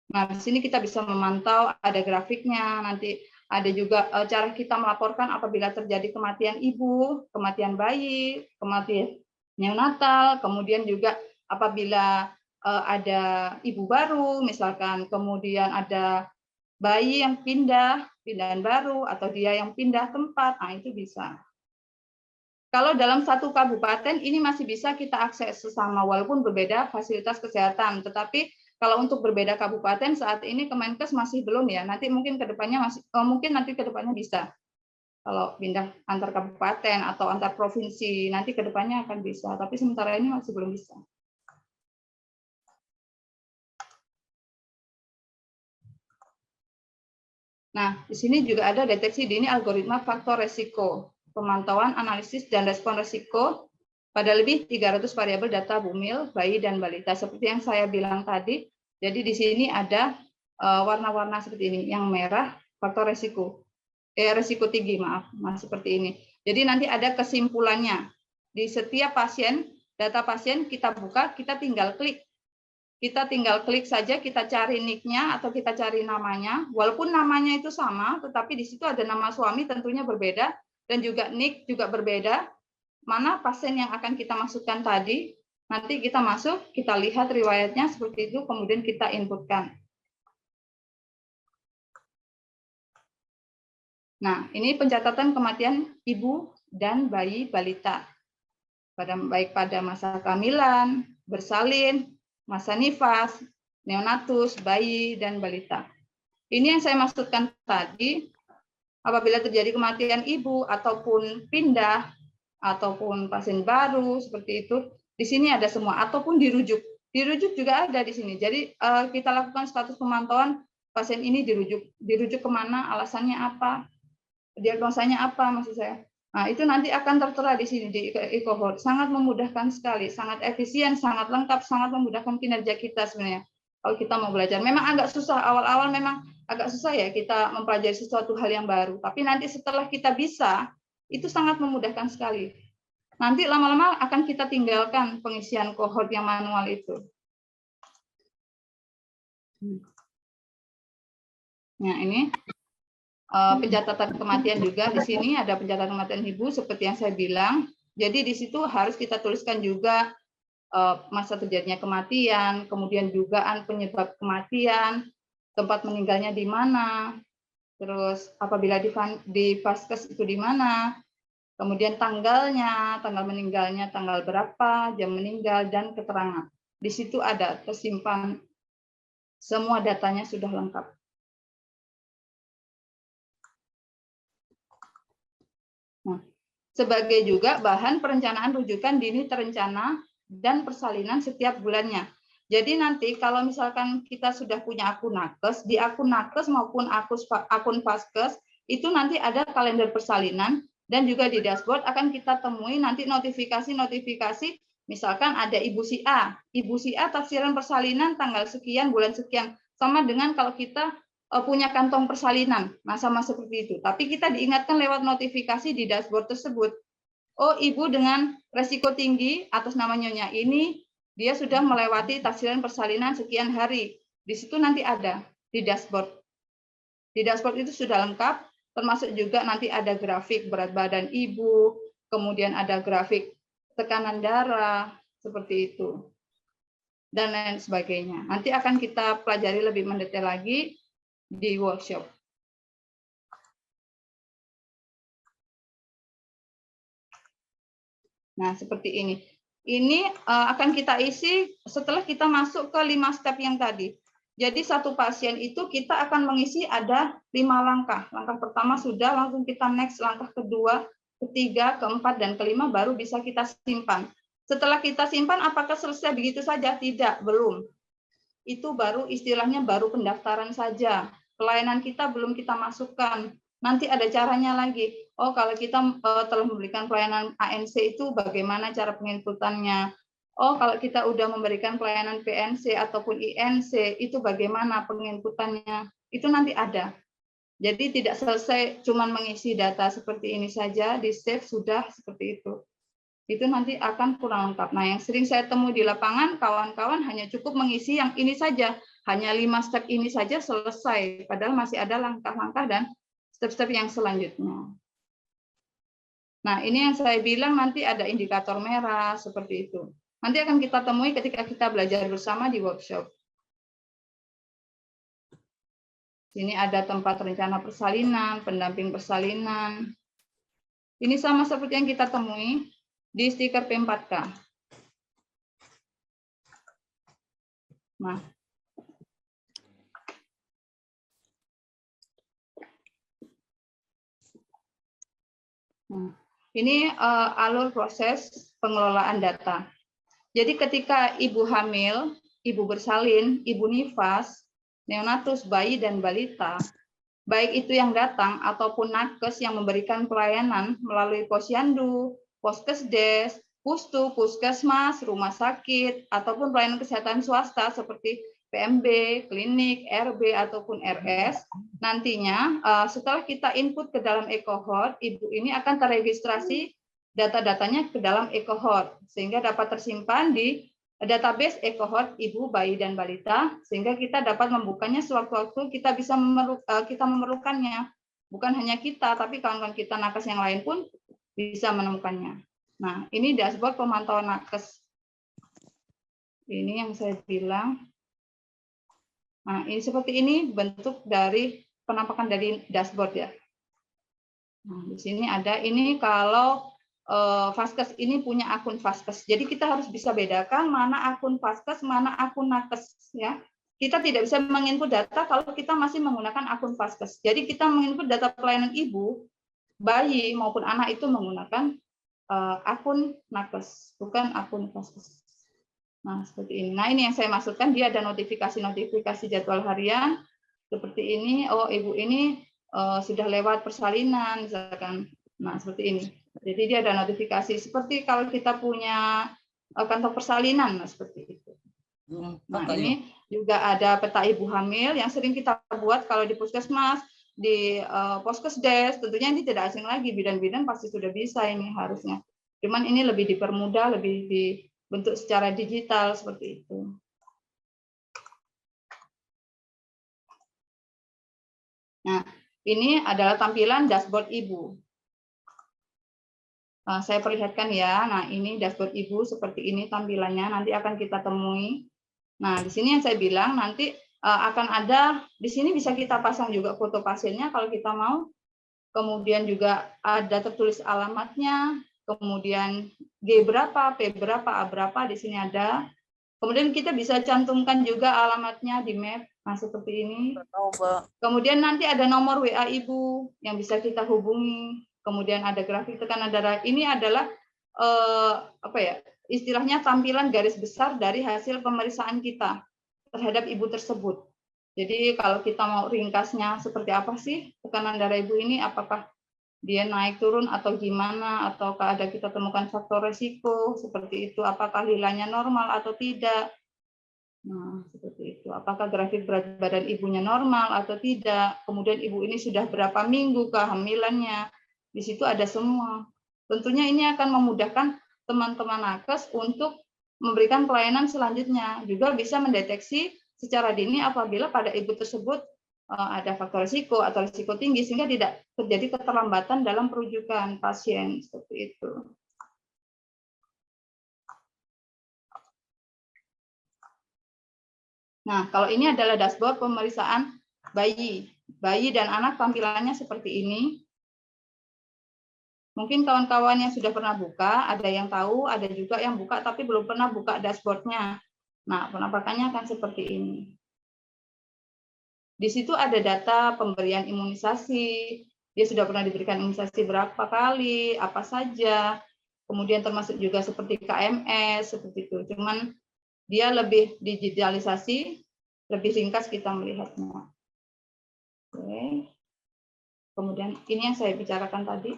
Nah, di sini kita bisa memantau ada grafiknya, nanti Ada juga cara kita melaporkan apabila terjadi kematian ibu, kematian bayi, kematian neonatal, kemudian juga apabila ada ibu baru, misalkan kemudian ada bayi yang pindahan baru, atau dia yang pindah tempat, nah itu bisa. Kalau dalam satu kabupaten ini masih bisa kita akses sesama walaupun berbeda fasilitas kesehatan, tetapi kalau untuk berbeda kabupaten saat ini Kemenkes masih belum ya. Nanti mungkin kedepannya nanti kedepannya bisa. Kalau pindah antar kabupaten atau antar provinsi nanti kedepannya akan bisa, tapi sementara ini masih belum bisa. Nah, di sini juga ada deteksi dini algoritma faktor resiko, pemantauan, analisis, dan respon resiko pada lebih 300 variabel data bumil, bayi, dan balita. Seperti yang saya bilang tadi, jadi di sini ada warna-warna seperti ini, yang merah faktor resiko, resiko tinggi, maaf, seperti ini. Jadi nanti ada kesimpulannya. Di setiap pasien, data pasien kita buka, kita tinggal klik. Kita tinggal klik saja, kita cari nick-nya atau kita cari namanya. Walaupun namanya itu sama, tetapi di situ ada nama suami tentunya berbeda, dan juga nick juga berbeda. Mana pasien yang akan kita masukkan tadi, nanti kita masuk, kita lihat riwayatnya seperti itu, kemudian kita inputkan. Nah, ini pencatatan kematian ibu dan bayi balita. Baik pada masa kehamilan, bersalin, masa nifas, neonatus, bayi, dan balita. Ini yang saya maksudkan tadi, apabila terjadi kematian ibu, ataupun pindah, ataupun pasien baru, seperti itu, di sini ada semua, ataupun dirujuk. Dirujuk juga ada di sini. Jadi kita lakukan status pemantauan, pasien ini dirujuk kemana, alasannya apa, diagnosanya apa, maksud saya. Nah, itu nanti akan tertera di sini di e-cohort. Sangat memudahkan sekali, sangat efisien, sangat lengkap, sangat memudahkan kinerja kita sebenarnya. Kalau kita mau belajar, memang agak susah, awal-awal memang agak susah ya kita mempelajari sesuatu hal yang baru. Tapi nanti setelah kita bisa, itu sangat memudahkan sekali. Nanti lama-lama akan kita tinggalkan pengisian cohort yang manual itu. Nah, ini pencatatan kematian juga di sini ada pencatatan kematian ibu seperti yang saya bilang. Jadi di situ harus kita tuliskan juga masa terjadinya kematian, kemudian dugaan penyebab kematian, tempat meninggalnya di mana, terus apabila di vaskes itu di mana, kemudian tanggalnya, tanggal meninggalnya tanggal berapa, jam meninggal, dan keterangan. Di situ ada tersimpan semua datanya sudah lengkap. Nah, sebagai juga bahan perencanaan rujukan dini terencana dan persalinan setiap bulannya. Jadi nanti kalau misalkan kita sudah punya akun nakes, di akun nakes maupun akun vaskes, itu nanti ada kalender persalinan, dan juga di dashboard akan kita temui nanti notifikasi-notifikasi, misalkan ada Ibu si A tafsiran persalinan tanggal sekian, bulan sekian, sama dengan kalau kita punya kantong persalinan, nah sama seperti itu. Tapi kita diingatkan lewat notifikasi di dashboard tersebut. Oh, ibu dengan resiko tinggi atas nama nyonya ini, dia sudah melewati tafsiran persalinan sekian hari. Di situ nanti ada di dashboard. Di dashboard itu sudah lengkap, termasuk juga nanti ada grafik berat badan ibu, kemudian ada grafik tekanan darah, seperti itu, dan lain sebagainya. Nanti akan kita pelajari lebih mendetail lagi di workshop. Nah, seperti ini. Ini akan kita isi setelah kita masuk ke 5 step yang tadi. Jadi satu pasien itu kita akan mengisi ada 5 langkah. Langkah pertama sudah, langsung kita next. Langkah kedua, ketiga, keempat, dan kelima baru bisa kita simpan. Setelah kita simpan, apakah selesai begitu saja? Tidak, belum. Itu baru istilahnya baru pendaftaran saja. Pelayanan kita belum kita masukkan. Nanti ada caranya lagi. Oh, kalau kita telah memberikan pelayanan ANC itu bagaimana cara penginputannya? Oh, kalau kita udah memberikan pelayanan PNC ataupun INC, itu bagaimana penginputannya? Itu nanti ada. Jadi tidak selesai cuma mengisi data seperti ini saja, di save sudah seperti itu. Itu nanti akan kurang lengkap. Nah, yang sering saya temui di lapangan, kawan-kawan hanya cukup mengisi yang ini saja. Hanya 5 step ini saja selesai. Padahal masih ada langkah-langkah dan step-step yang selanjutnya. Nah, ini yang saya bilang nanti ada indikator merah seperti itu. Nanti akan kita temui ketika kita belajar bersama di workshop. Sini ada tempat rencana persalinan, pendamping persalinan. Ini sama seperti yang kita temui di stiker P4K. Nah, ini alur proses pengelolaan data. Jadi ketika ibu hamil, ibu bersalin, ibu nifas, neonatus, bayi, dan balita, baik itu yang datang ataupun nakes yang memberikan pelayanan melalui posyandu, poskesdes, pustu, puskesmas, rumah sakit, ataupun pelayanan kesehatan swasta seperti PMB, klinik, RB, ataupun RS, nantinya setelah kita input ke dalam e-cohort, ibu ini akan terregistrasi data-datanya ke dalam e-cohort, sehingga dapat tersimpan di database e-cohort ibu, bayi, dan balita, sehingga kita dapat membukanya sewaktu-waktu kita bisa memerlukannya. Bukan hanya kita, tapi kawan-kawan kita nakes yang lain pun bisa menemukannya. Nah, ini dashboard pemantauan nakes. Ini yang saya bilang. Nah, ini seperti ini bentuk dari penampakan dari dashboard ya. Nah, di sini ada ini kalau Vaskes ini punya akun Vaskes. Jadi kita harus bisa bedakan mana akun Vaskes, mana akun nakes ya. Kita tidak bisa menginput data kalau kita masih menggunakan akun Vaskes. Jadi kita menginput data pelayanan ibu, bayi maupun anak itu menggunakan akun nakes, bukan akun Vaskes. Nah, seperti ini. Nah, ini yang saya maksudkan, dia ada notifikasi-notifikasi jadwal harian seperti ini. Oh, ibu ini sudah lewat persalinan misalkan. Nah, seperti ini. Jadi dia ada notifikasi seperti kalau kita punya kantor persalinan, nah, seperti itu. Nah, ini juga ada peta ibu hamil yang sering kita buat kalau di puskesmas, di poskesdes. Tentunya ini tidak asing lagi, bidan-bidan pasti sudah bisa ini harusnya. Cuman ini lebih dipermudah, lebih dibentuk secara digital seperti itu. Nah, ini adalah tampilan dashboard ibu. Saya perlihatkan ya. Nah, ini dashboard ibu seperti ini tampilannya. Nanti akan kita temui. Nah, di sini yang saya bilang nanti akan ada di sini bisa kita pasang juga foto pasiennya kalau kita mau. Kemudian juga ada tertulis alamatnya. Kemudian G berapa, P berapa, A berapa di sini ada. Kemudian kita bisa cantumkan juga alamatnya di map. Nah, seperti ini. Kemudian nanti ada nomor WA ibu yang bisa kita hubungi. Kemudian ada grafik tekanan darah. Ini adalah istilahnya tampilan garis besar dari hasil pemeriksaan kita terhadap ibu tersebut. Jadi kalau kita mau ringkasnya seperti apa sih tekanan darah ibu ini, apakah dia naik turun atau gimana, ataukah ada kita temukan faktor resiko seperti itu, apakah nilainya normal atau tidak. Nah, seperti itu. Apakah grafik berat badan ibunya normal atau tidak. Kemudian ibu ini sudah berapa minggu kehamilannya. Di situ ada semua. Tentunya ini akan memudahkan teman-teman nakes untuk memberikan pelayanan selanjutnya. Juga bisa mendeteksi secara dini apabila pada ibu tersebut ada faktor risiko atau risiko tinggi, sehingga tidak terjadi keterlambatan dalam perujukan pasien. Seperti itu. Nah, kalau ini adalah dashboard pemeriksaan bayi. Bayi dan anak tampilannya seperti ini. Mungkin kawan-kawan yang sudah pernah buka, ada yang tahu, ada juga yang buka tapi belum pernah buka dashboardnya. Nah, penampakannya akan seperti ini. Di situ ada data pemberian imunisasi, dia sudah pernah diberikan imunisasi berapa kali, apa saja, kemudian termasuk juga seperti KMS, seperti itu. Cuman dia lebih digitalisasi, lebih ringkas kita melihatnya. Oke. Kemudian ini yang saya bicarakan tadi,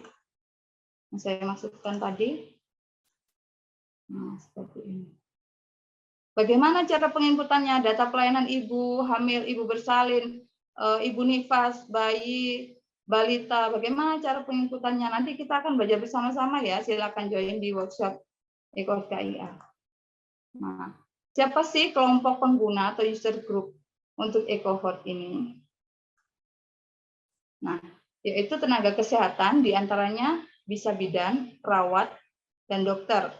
yang saya maksudkan tadi. Nah, seperti ini. Bagaimana cara penginputannya? Data pelayanan ibu hamil, ibu bersalin, ibu nifas, bayi, balita. Bagaimana cara penginputannya? Nanti kita akan belajar bersama-sama ya. Silakan join di workshop e-cohort KIA. Nah, siapa sih kelompok pengguna atau user group untuk e-cohort ini? Nah, yaitu tenaga kesehatan, diantaranya bisa bidan, perawat, dan dokter,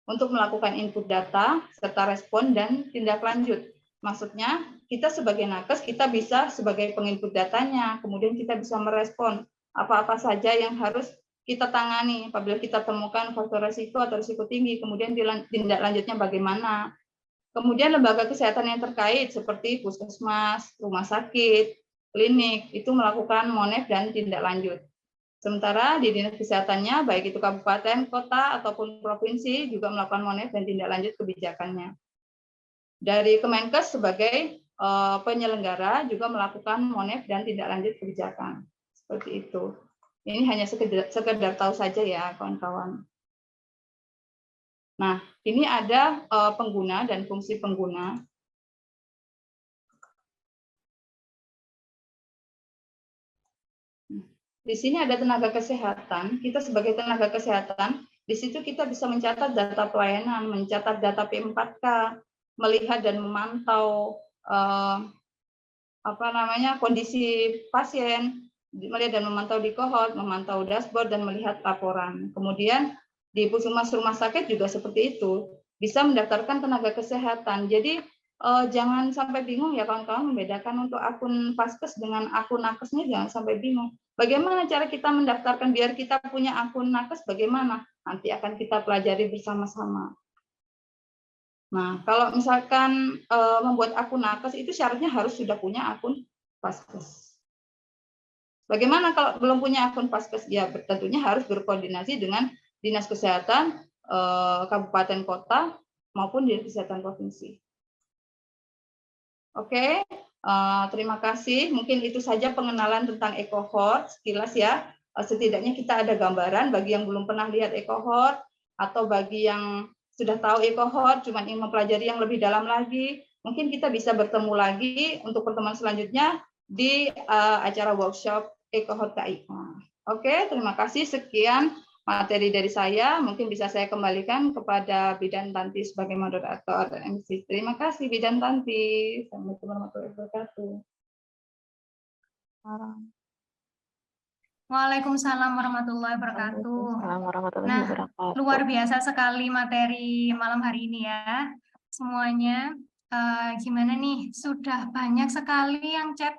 untuk melakukan input data, serta respon dan tindak lanjut. Maksudnya, kita sebagai nakes, kita bisa sebagai penginput datanya, kemudian kita bisa merespon apa-apa saja yang harus kita tangani apabila kita temukan faktor risiko atau risiko tinggi, kemudian tindak lanjutnya bagaimana. Kemudian lembaga kesehatan yang terkait seperti puskesmas, rumah sakit, klinik, itu melakukan monef dan tindak lanjut. Sementara di dinas kesehatannya, baik itu kabupaten, kota, ataupun provinsi, juga melakukan monef dan tindak lanjut kebijakannya. Dari Kemenkes sebagai penyelenggara juga melakukan monef dan tindak lanjut kebijakan. Seperti itu. Ini hanya sekedar tahu saja ya, kawan-kawan. Nah, ini ada pengguna dan fungsi pengguna. Di sini ada tenaga kesehatan. Kita sebagai tenaga kesehatan, di situ kita bisa mencatat data pelayanan, mencatat data P4K, melihat dan memantau kondisi pasien, melihat dan memantau di kohort, memantau dashboard dan melihat laporan. Kemudian di puskesmas rumah sakit juga seperti itu, bisa mendaftarkan tenaga kesehatan. Jadi jangan sampai bingung ya kawan-kawan, membedakan untuk akun Vaskes dengan akun nakesnya, jangan sampai bingung. Bagaimana cara kita mendaftarkan biar kita punya akun nakes, bagaimana? Nanti akan kita pelajari bersama-sama. Nah, kalau misalkan membuat akun nakes itu syaratnya harus sudah punya akun Vaskes. Bagaimana kalau belum punya akun Vaskes? Ya, tentunya harus berkoordinasi dengan dinas kesehatan kabupaten kota maupun dinas kesehatan provinsi. Oke, terima kasih. Mungkin itu saja pengenalan tentang e-cohort sekilas ya. Setidaknya kita ada gambaran bagi yang belum pernah lihat e-cohort atau bagi yang sudah tahu e-cohort cuma ingin mempelajari yang lebih dalam lagi. Mungkin kita bisa bertemu lagi untuk pertemuan selanjutnya di acara workshop e-cohort KIA. Oke, terima kasih. Sekian materi dari saya. Mungkin bisa saya kembalikan kepada Bidan Tanti sebagai moderator MC. Terima kasih Bidan Tanti. Assalamualaikum warahmatullahi wabarakatuh. Waalaikumsalam warahmatullahi wabarakatuh. Nah, luar biasa sekali materi malam hari ini ya. Semuanya gimana nih? Sudah banyak sekali yang chat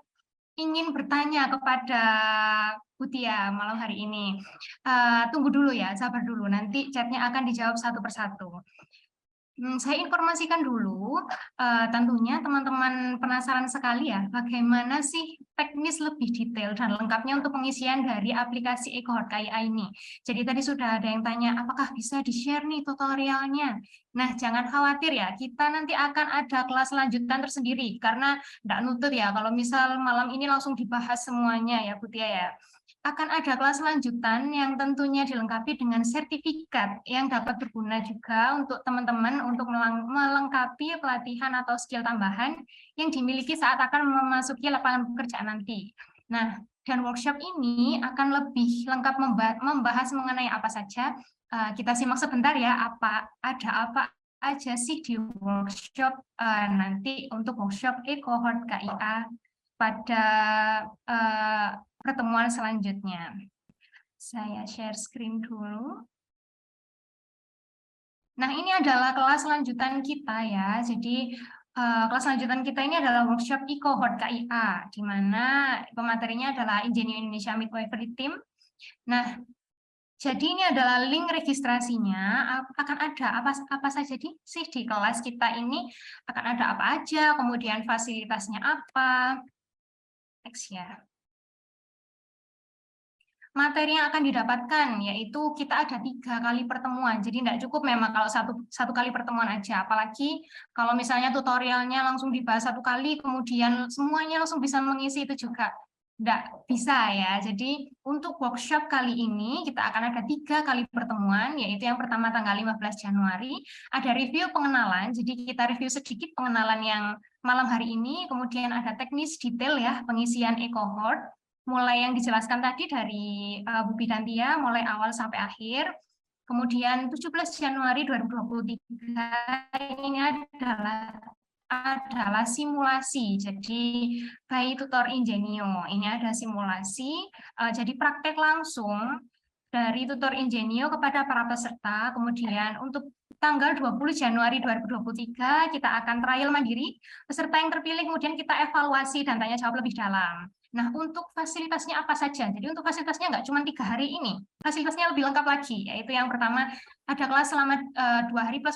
ingin bertanya kepada Bu Tia malam hari ini. Tunggu dulu ya, sabar dulu. Nanti chatnya akan dijawab satu persatu. Saya informasikan dulu, tentunya teman-teman penasaran sekali ya, bagaimana sih teknis lebih detail dan lengkapnya untuk pengisian dari aplikasi e-cohort KIA ini. Jadi tadi sudah ada yang tanya, apakah bisa di-share nih tutorialnya? Nah, jangan khawatir ya, kita nanti akan ada kelas lanjutan tersendiri, karena nggak nutut ya, kalau misal malam ini langsung dibahas semuanya ya, Bu Tia ya. Akan ada kelas lanjutan yang tentunya dilengkapi dengan sertifikat yang dapat berguna juga untuk teman-teman untuk melengkapi pelatihan atau skill tambahan yang dimiliki saat akan memasuki lapangan pekerjaan nanti. Nah, dan workshop ini akan lebih lengkap membahas mengenai apa saja. Kita simak sebentar ya, ada apa aja sih di workshop nanti untuk workshop e-cohort KIA pada pertemuan selanjutnya. Saya share screen dulu. Nah, ini adalah kelas lanjutan kita ya. Jadi, kelas lanjutan kita ini adalah workshop e-cohort KIA, di mana pematerinya adalah Engineer Indonesia Midwifery Team. Nah, jadi ini adalah link registrasinya. Akan ada apa saja sih di kelas kita ini, akan ada apa aja, kemudian fasilitasnya apa. Next ya. Materi yang akan didapatkan yaitu kita ada 3 kali pertemuan, jadi tidak cukup memang kalau satu kali pertemuan aja, apalagi kalau misalnya tutorialnya langsung dibahas 1 kali kemudian semuanya langsung bisa mengisi, itu juga tidak bisa ya. Jadi untuk workshop kali ini kita akan ada 3 kali pertemuan, yaitu yang pertama tanggal 15 Januari ada review pengenalan, jadi kita review sedikit pengenalan yang malam hari ini, kemudian ada teknis detail ya pengisian e-cohort, mulai yang dijelaskan tadi dari Bu Bidan Tia, mulai awal sampai akhir. Kemudian 17 Januari 2023 ini adalah adalah simulasi. Jadi by Tutor Ingenio ini ada simulasi. Jadi praktek langsung dari Tutor Ingenio kepada para peserta. Kemudian untuk tanggal 20 Januari 2023 kita akan trial mandiri. Peserta yang terpilih kemudian kita evaluasi dan tanya jawab lebih dalam. Nah, untuk fasilitasnya apa saja? Jadi untuk fasilitasnya nggak cuma 3 hari ini, fasilitasnya lebih lengkap lagi, yaitu yang pertama ada kelas selama 2 hari plus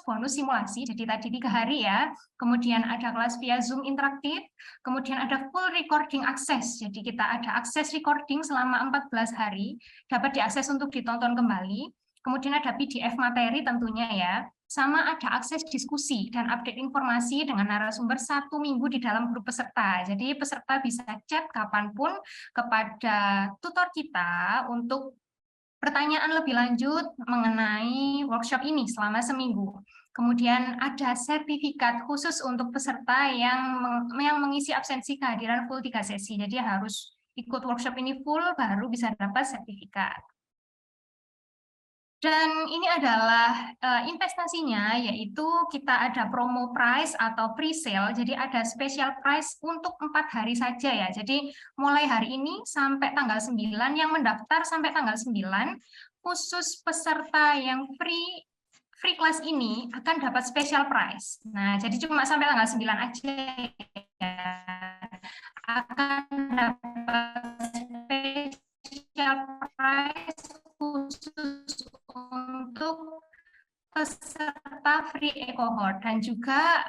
bonus simulasi, jadi tadi 3 hari ya. Kemudian ada kelas via Zoom interaktif, kemudian ada full recording akses, jadi kita ada akses recording selama 14 hari, dapat diakses untuk ditonton kembali. Kemudian ada PDF materi tentunya ya, sama ada akses diskusi dan update informasi dengan narasumber 1 minggu di dalam grup peserta. Jadi peserta bisa chat kapanpun kepada tutor kita untuk pertanyaan lebih lanjut mengenai workshop ini selama seminggu. Kemudian ada sertifikat khusus untuk peserta yang mengisi absensi kehadiran full 3 sesi. Jadi harus ikut workshop ini full baru bisa dapat sertifikat. Dan ini adalah investasinya, yaitu kita ada promo price atau pre-sale, jadi ada special price untuk 4 hari saja ya. Jadi mulai hari ini sampai tanggal 9, yang mendaftar sampai tanggal 9, khusus peserta yang free class ini akan dapat special price. Nah, jadi cuma sampai tanggal 9 aja ya. Akan dapat special price khusus untuk peserta free cohort dan juga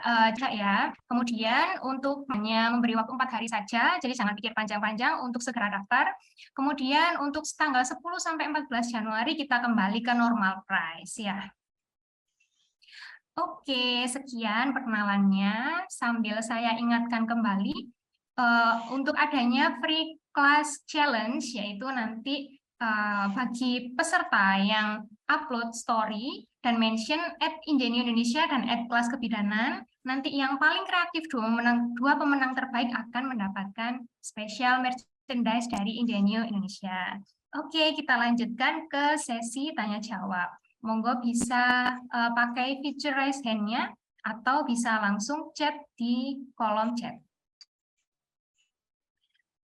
ya. Kemudian untuk hanya memberi waktu 4 hari saja, jadi jangan pikir panjang-panjang untuk segera daftar. Kemudian untuk tanggal 10 sampai 14 Januari kita kembali ke normal price ya. Oke, sekian perkenalannya. Sambil saya ingatkan kembali untuk adanya free class challenge, yaitu nanti bagi peserta yang upload story dan mention @Ingenio Indonesia dan @kelas kebidanan, nanti yang paling kreatif dua pemenang terbaik akan mendapatkan special merchandise dari Ingenio Indonesia. Oke, kita lanjutkan ke sesi tanya jawab. Monggo bisa pakai feature raise hand-nya atau bisa langsung chat di kolom chat.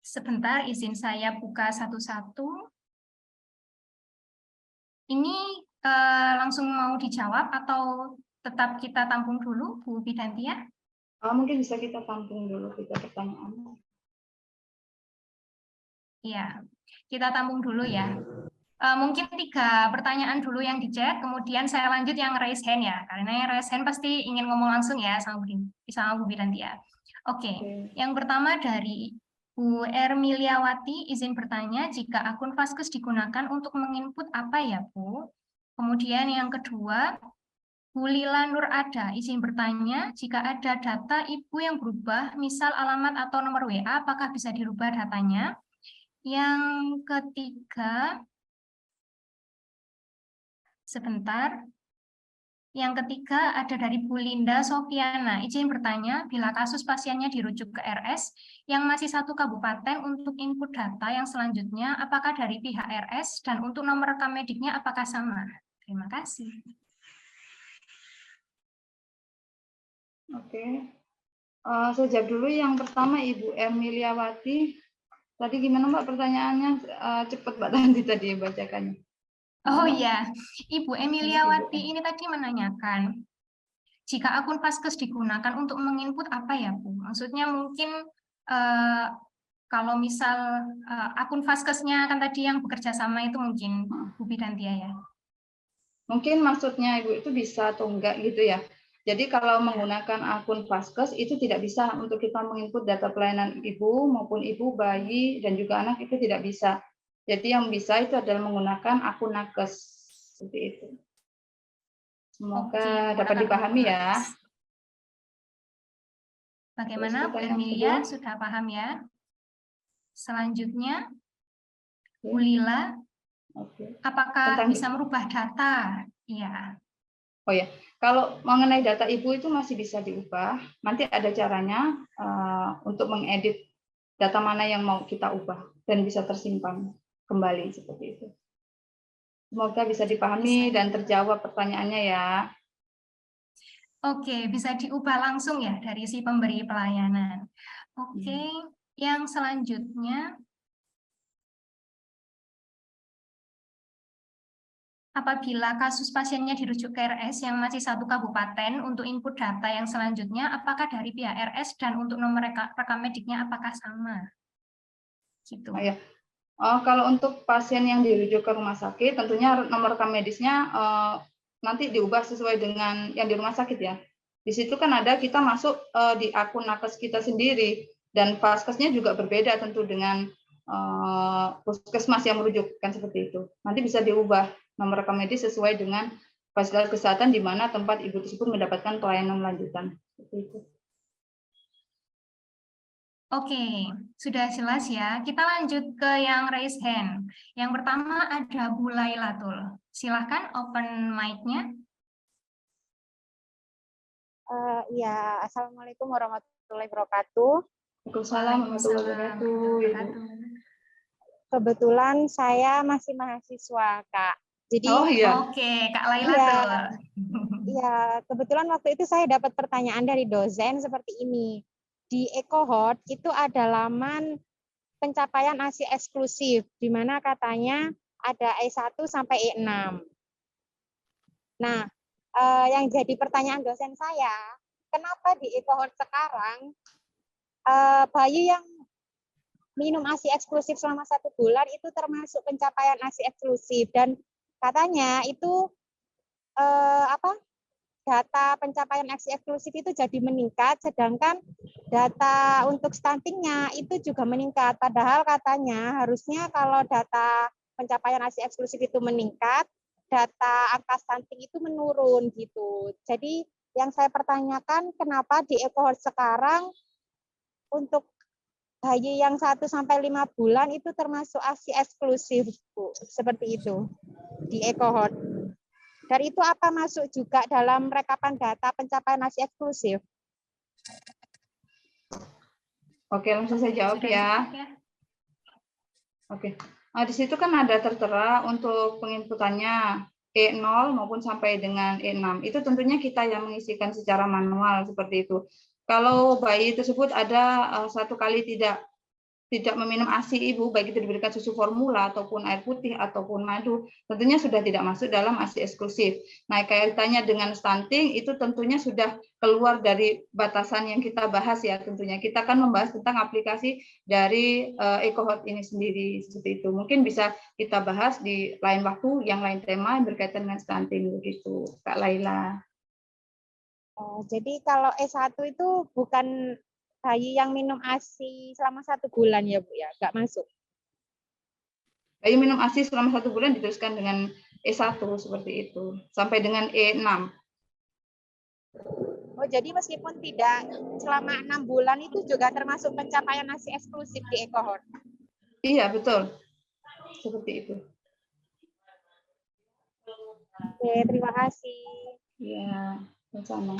Sebentar, izin saya buka satu-satu. Ini langsung mau dijawab atau tetap kita tampung dulu, Bu Bidantia? Mungkin bisa kita tampung dulu pertanyaan. Iya, kita tampung dulu ya. Mungkin 3 pertanyaan dulu yang di chat, kemudian saya lanjut yang raise hand ya, karena yang raise hand pasti ingin ngomong langsung ya sama Bu Bidantia. Oke, yang pertama dari Bu Ermiliawati, izin bertanya, jika akun Vaskes digunakan untuk menginput apa ya, Bu? Kemudian yang kedua, Bu Lila Nur Ada, izin bertanya, jika ada data ibu yang berubah, misal alamat atau nomor WA, apakah bisa dirubah datanya? Yang ketiga, sebentar. Yang ketiga ada dari Bu Linda Sofiana, izin bertanya, bila kasus pasiennya dirujuk ke RS yang masih 1 kabupaten untuk input data yang selanjutnya, apakah dari pihak RS dan untuk nomor rekam mediknya apakah sama? Terima kasih. Oke, saya jawab dulu yang pertama Ibu Emiliawati. Tadi gimana Mbak pertanyaannya? Cepat Mbak tadi bacakannya. Oh iya, Ibu Emiliawati ini tadi menanyakan, jika akun Vaskes digunakan untuk menginput apa ya Bu? Maksudnya mungkin kalau misal akun Vaskesnya kan tadi yang bekerja sama itu mungkin Bu Bidantia ya? Mungkin maksudnya Ibu itu bisa atau enggak gitu ya. Jadi kalau menggunakan akun Vaskes itu tidak bisa untuk kita menginput data pelayanan ibu maupun ibu, bayi, dan juga anak itu tidak bisa. Jadi yang bisa itu adalah menggunakan akun nakes seperti itu. Semoga dapat dipahami ya. Bagaimana Bu Emilia, sudah paham ya? Selanjutnya, Bu Lila, apakah bisa merubah data? Iya. Oh ya, kalau mengenai data ibu itu masih bisa diubah. Nanti ada caranya untuk mengedit data mana yang mau kita ubah dan bisa tersimpan kembali seperti itu. Semoga bisa dipahami dan terjawab pertanyaannya ya. Oke, bisa diubah langsung ya dari si pemberi pelayanan. Oke, yang selanjutnya, apabila kasus pasiennya dirujuk ke RS yang masih satu kabupaten untuk input data yang selanjutnya, apakah dari pihak RS dan untuk nomor rekam mediknya apakah sama? Gitu. Oh, ya. Kalau untuk pasien yang dirujuk ke rumah sakit, tentunya nomor rekam medisnya nanti diubah sesuai dengan yang di rumah sakit ya. Di situ kan ada kita masuk di akun nakes kita sendiri, dan vaskesnya juga berbeda tentu dengan puskesmas yang merujuk, kan seperti itu. Nanti bisa diubah nomor rekam medis sesuai dengan fasilitas kesehatan di mana tempat ibu tersebut mendapatkan pelayanan lanjutan. Seperti itu. Oke, sudah jelas ya. Kita lanjut ke yang raise hand. Yang pertama ada Bu Lailatul. Silahkan open mic-nya. Ya, Assalamualaikum warahmatullahi wabarakatuh. Waalaikumsalam warahmatullahi wabarakatuh. Kebetulan saya masih mahasiswa, Kak. Jadi, Oh iya. Oke, Kak Lailatul. ya, kebetulan waktu itu saya dapat pertanyaan dari dosen seperti ini. Di EcoHot itu ada laman pencapaian ASI eksklusif, di mana katanya ada E1 sampai E6. Nah, yang jadi pertanyaan dosen saya, kenapa di EcoHot sekarang bayi yang minum ASI eksklusif selama 1 bulan itu termasuk pencapaian ASI eksklusif, dan katanya itu data pencapaian ASI eksklusif itu jadi meningkat, sedangkan data untuk stuntingnya itu juga meningkat. Padahal katanya harusnya kalau data pencapaian ASI eksklusif itu meningkat, data angka stunting itu menurun gitu. Jadi yang saya pertanyakan, kenapa di EcoHot sekarang untuk bayi yang 1 sampai 5 bulan itu termasuk ASI eksklusif, Bu, seperti itu di EcoHot. Dan itu apa masuk juga dalam rekapan data pencapaian ASI eksklusif? Oke, langsung saya jawab ya. Oke. Di situ kan ada tertera untuk penginputannya E0 maupun sampai dengan E6. Itu tentunya kita yang mengisikan secara manual seperti itu. Kalau bayi tersebut ada satu kali tidak meminum ASI ibu, baik itu diberikan susu formula ataupun air putih ataupun madu, tentunya sudah tidak masuk dalam ASI eksklusif. Nah, kaitannya dengan stunting itu tentunya sudah keluar dari batasan yang kita bahas ya. Tentunya kita akan membahas tentang aplikasi dari EcoHot ini sendiri seperti itu. Mungkin bisa kita bahas di lain waktu, yang lain tema yang berkaitan dengan stunting begitu, Kak Laila. Jadi kalau E1 itu bukan bayi yang minum ASI selama 1 bulan ya Bu ya, nggak masuk. Bayi minum ASI selama 1 bulan diteruskan dengan E1 seperti itu sampai dengan E6. Oh, jadi meskipun tidak selama 6 bulan itu juga termasuk pencapaian ASI eksklusif di EcoHot. Iya betul, seperti itu. Oke, terima kasih. Iya, sama.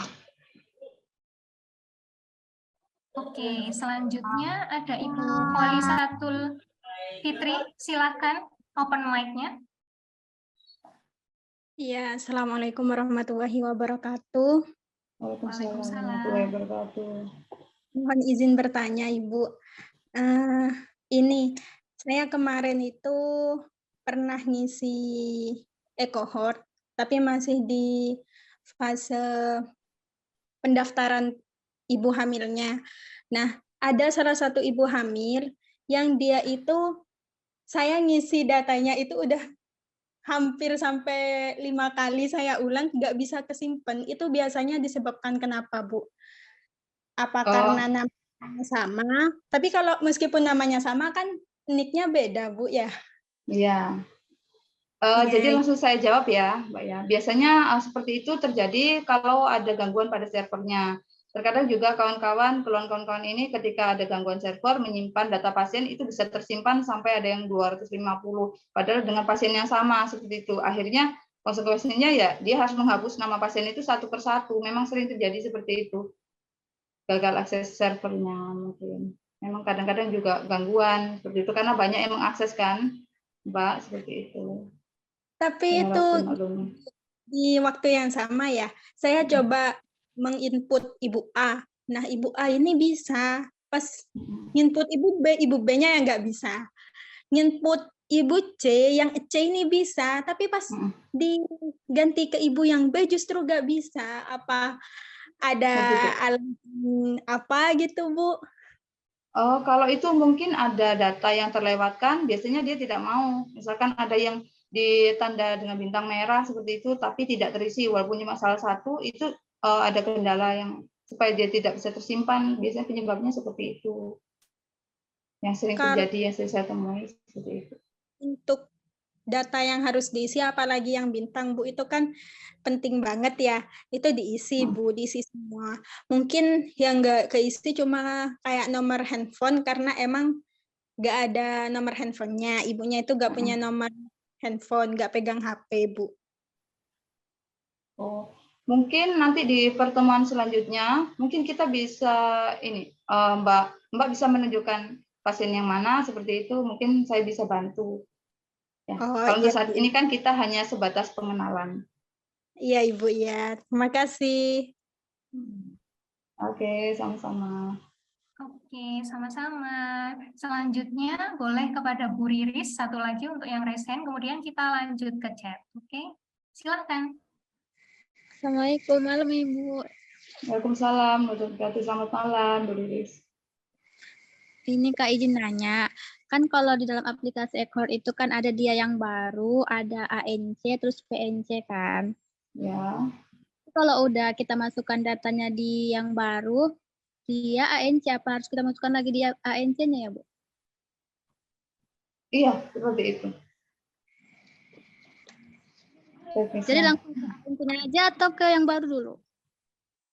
Oke, selanjutnya ada Ibu Kholisatul Fitri, silakan open mic-nya. Ya, Assalamualaikum warahmatullahi wabarakatuh. Waalaikumsalam warahmatullahi wabarakatuh. Mohon izin bertanya, Ibu. Ini, saya kemarin itu pernah ngisi EcoHot, tapi masih di fase pendaftaran ibu hamilnya. Nah, ada salah satu ibu hamil yang dia itu, saya ngisi datanya itu udah hampir sampai 5 kali saya ulang, nggak bisa kesimpan. Itu biasanya disebabkan kenapa, Bu? Apa karena namanya sama? Tapi kalau meskipun namanya sama kan nick-nya beda, Bu, ya? Iya. Jadi langsung saya jawab ya, Mbak ya. Biasanya seperti itu terjadi kalau ada gangguan pada servernya. Terkadang juga kawan-kawan ini ketika ada gangguan server menyimpan data pasien itu bisa tersimpan sampai ada yang 250, padahal dengan pasien yang sama seperti itu. Akhirnya konsekuensinya ya dia harus menghapus nama pasien itu satu persatu. Memang sering terjadi seperti itu. Gagal akses servernya mungkin. Memang kadang-kadang juga gangguan seperti itu karena banyak yang mengakses kan, Mbak, seperti itu. Tapi itu di waktu yang sama ya. Saya coba menginput ibu A. Nah, ibu A ini bisa. Pas nginput ibu B-nya yang nggak bisa. Nginput ibu C, yang C ini bisa. Tapi pas diganti ke ibu yang B justru nggak bisa. Apa ada alasan apa gitu, Bu? Oh, kalau itu mungkin ada data yang terlewatkan, biasanya dia tidak mau. Misalkan ada yang ditanda dengan bintang merah seperti itu, tapi tidak terisi, walaupun cuma salah satu, itu ada kendala yang supaya dia tidak bisa tersimpan. Biasanya penyebabnya seperti itu. Yang sering terjadi, yang sering saya temui seperti itu. Untuk data yang harus diisi, apalagi yang bintang, Bu, itu kan penting banget ya. Itu diisi, Bu, diisi semua. Mungkin yang nggak keisi cuma kayak nomor handphone, karena emang nggak ada nomor handphonenya. Ibunya itu nggak punya nomor handphone, nggak pegang HP, Bu. Oh, mungkin nanti di pertemuan selanjutnya, mungkin kita bisa ini, Mbak bisa menunjukkan pasien yang mana seperti itu, mungkin saya bisa bantu. Ya. Kalau untuk saat ini kan kita hanya sebatas pengenalan. Iya, Ibu, ya. Terima kasih. Oke, sama-sama. Oke, sama-sama. Selanjutnya boleh kepada Bu Riris satu lagi untuk yang raise hand, kemudian kita lanjut ke chat. Oke, silahkan. Assalamualaikum, malam Ibu. Waalaikumsalam, selamat malam, Bu Riris. Ini Kak izin nanya, kan kalau di dalam aplikasi e-cohort itu kan ada dia yang baru, ada ANC, terus PNC kan? Ya. Kalau udah kita masukkan datanya di yang baru, dia ANC apa harus kita masukkan lagi di ANC-nya ya, Bu? Iya, seperti itu. Jadi langsung ke ANC-nya aja atau ke yang baru dulu?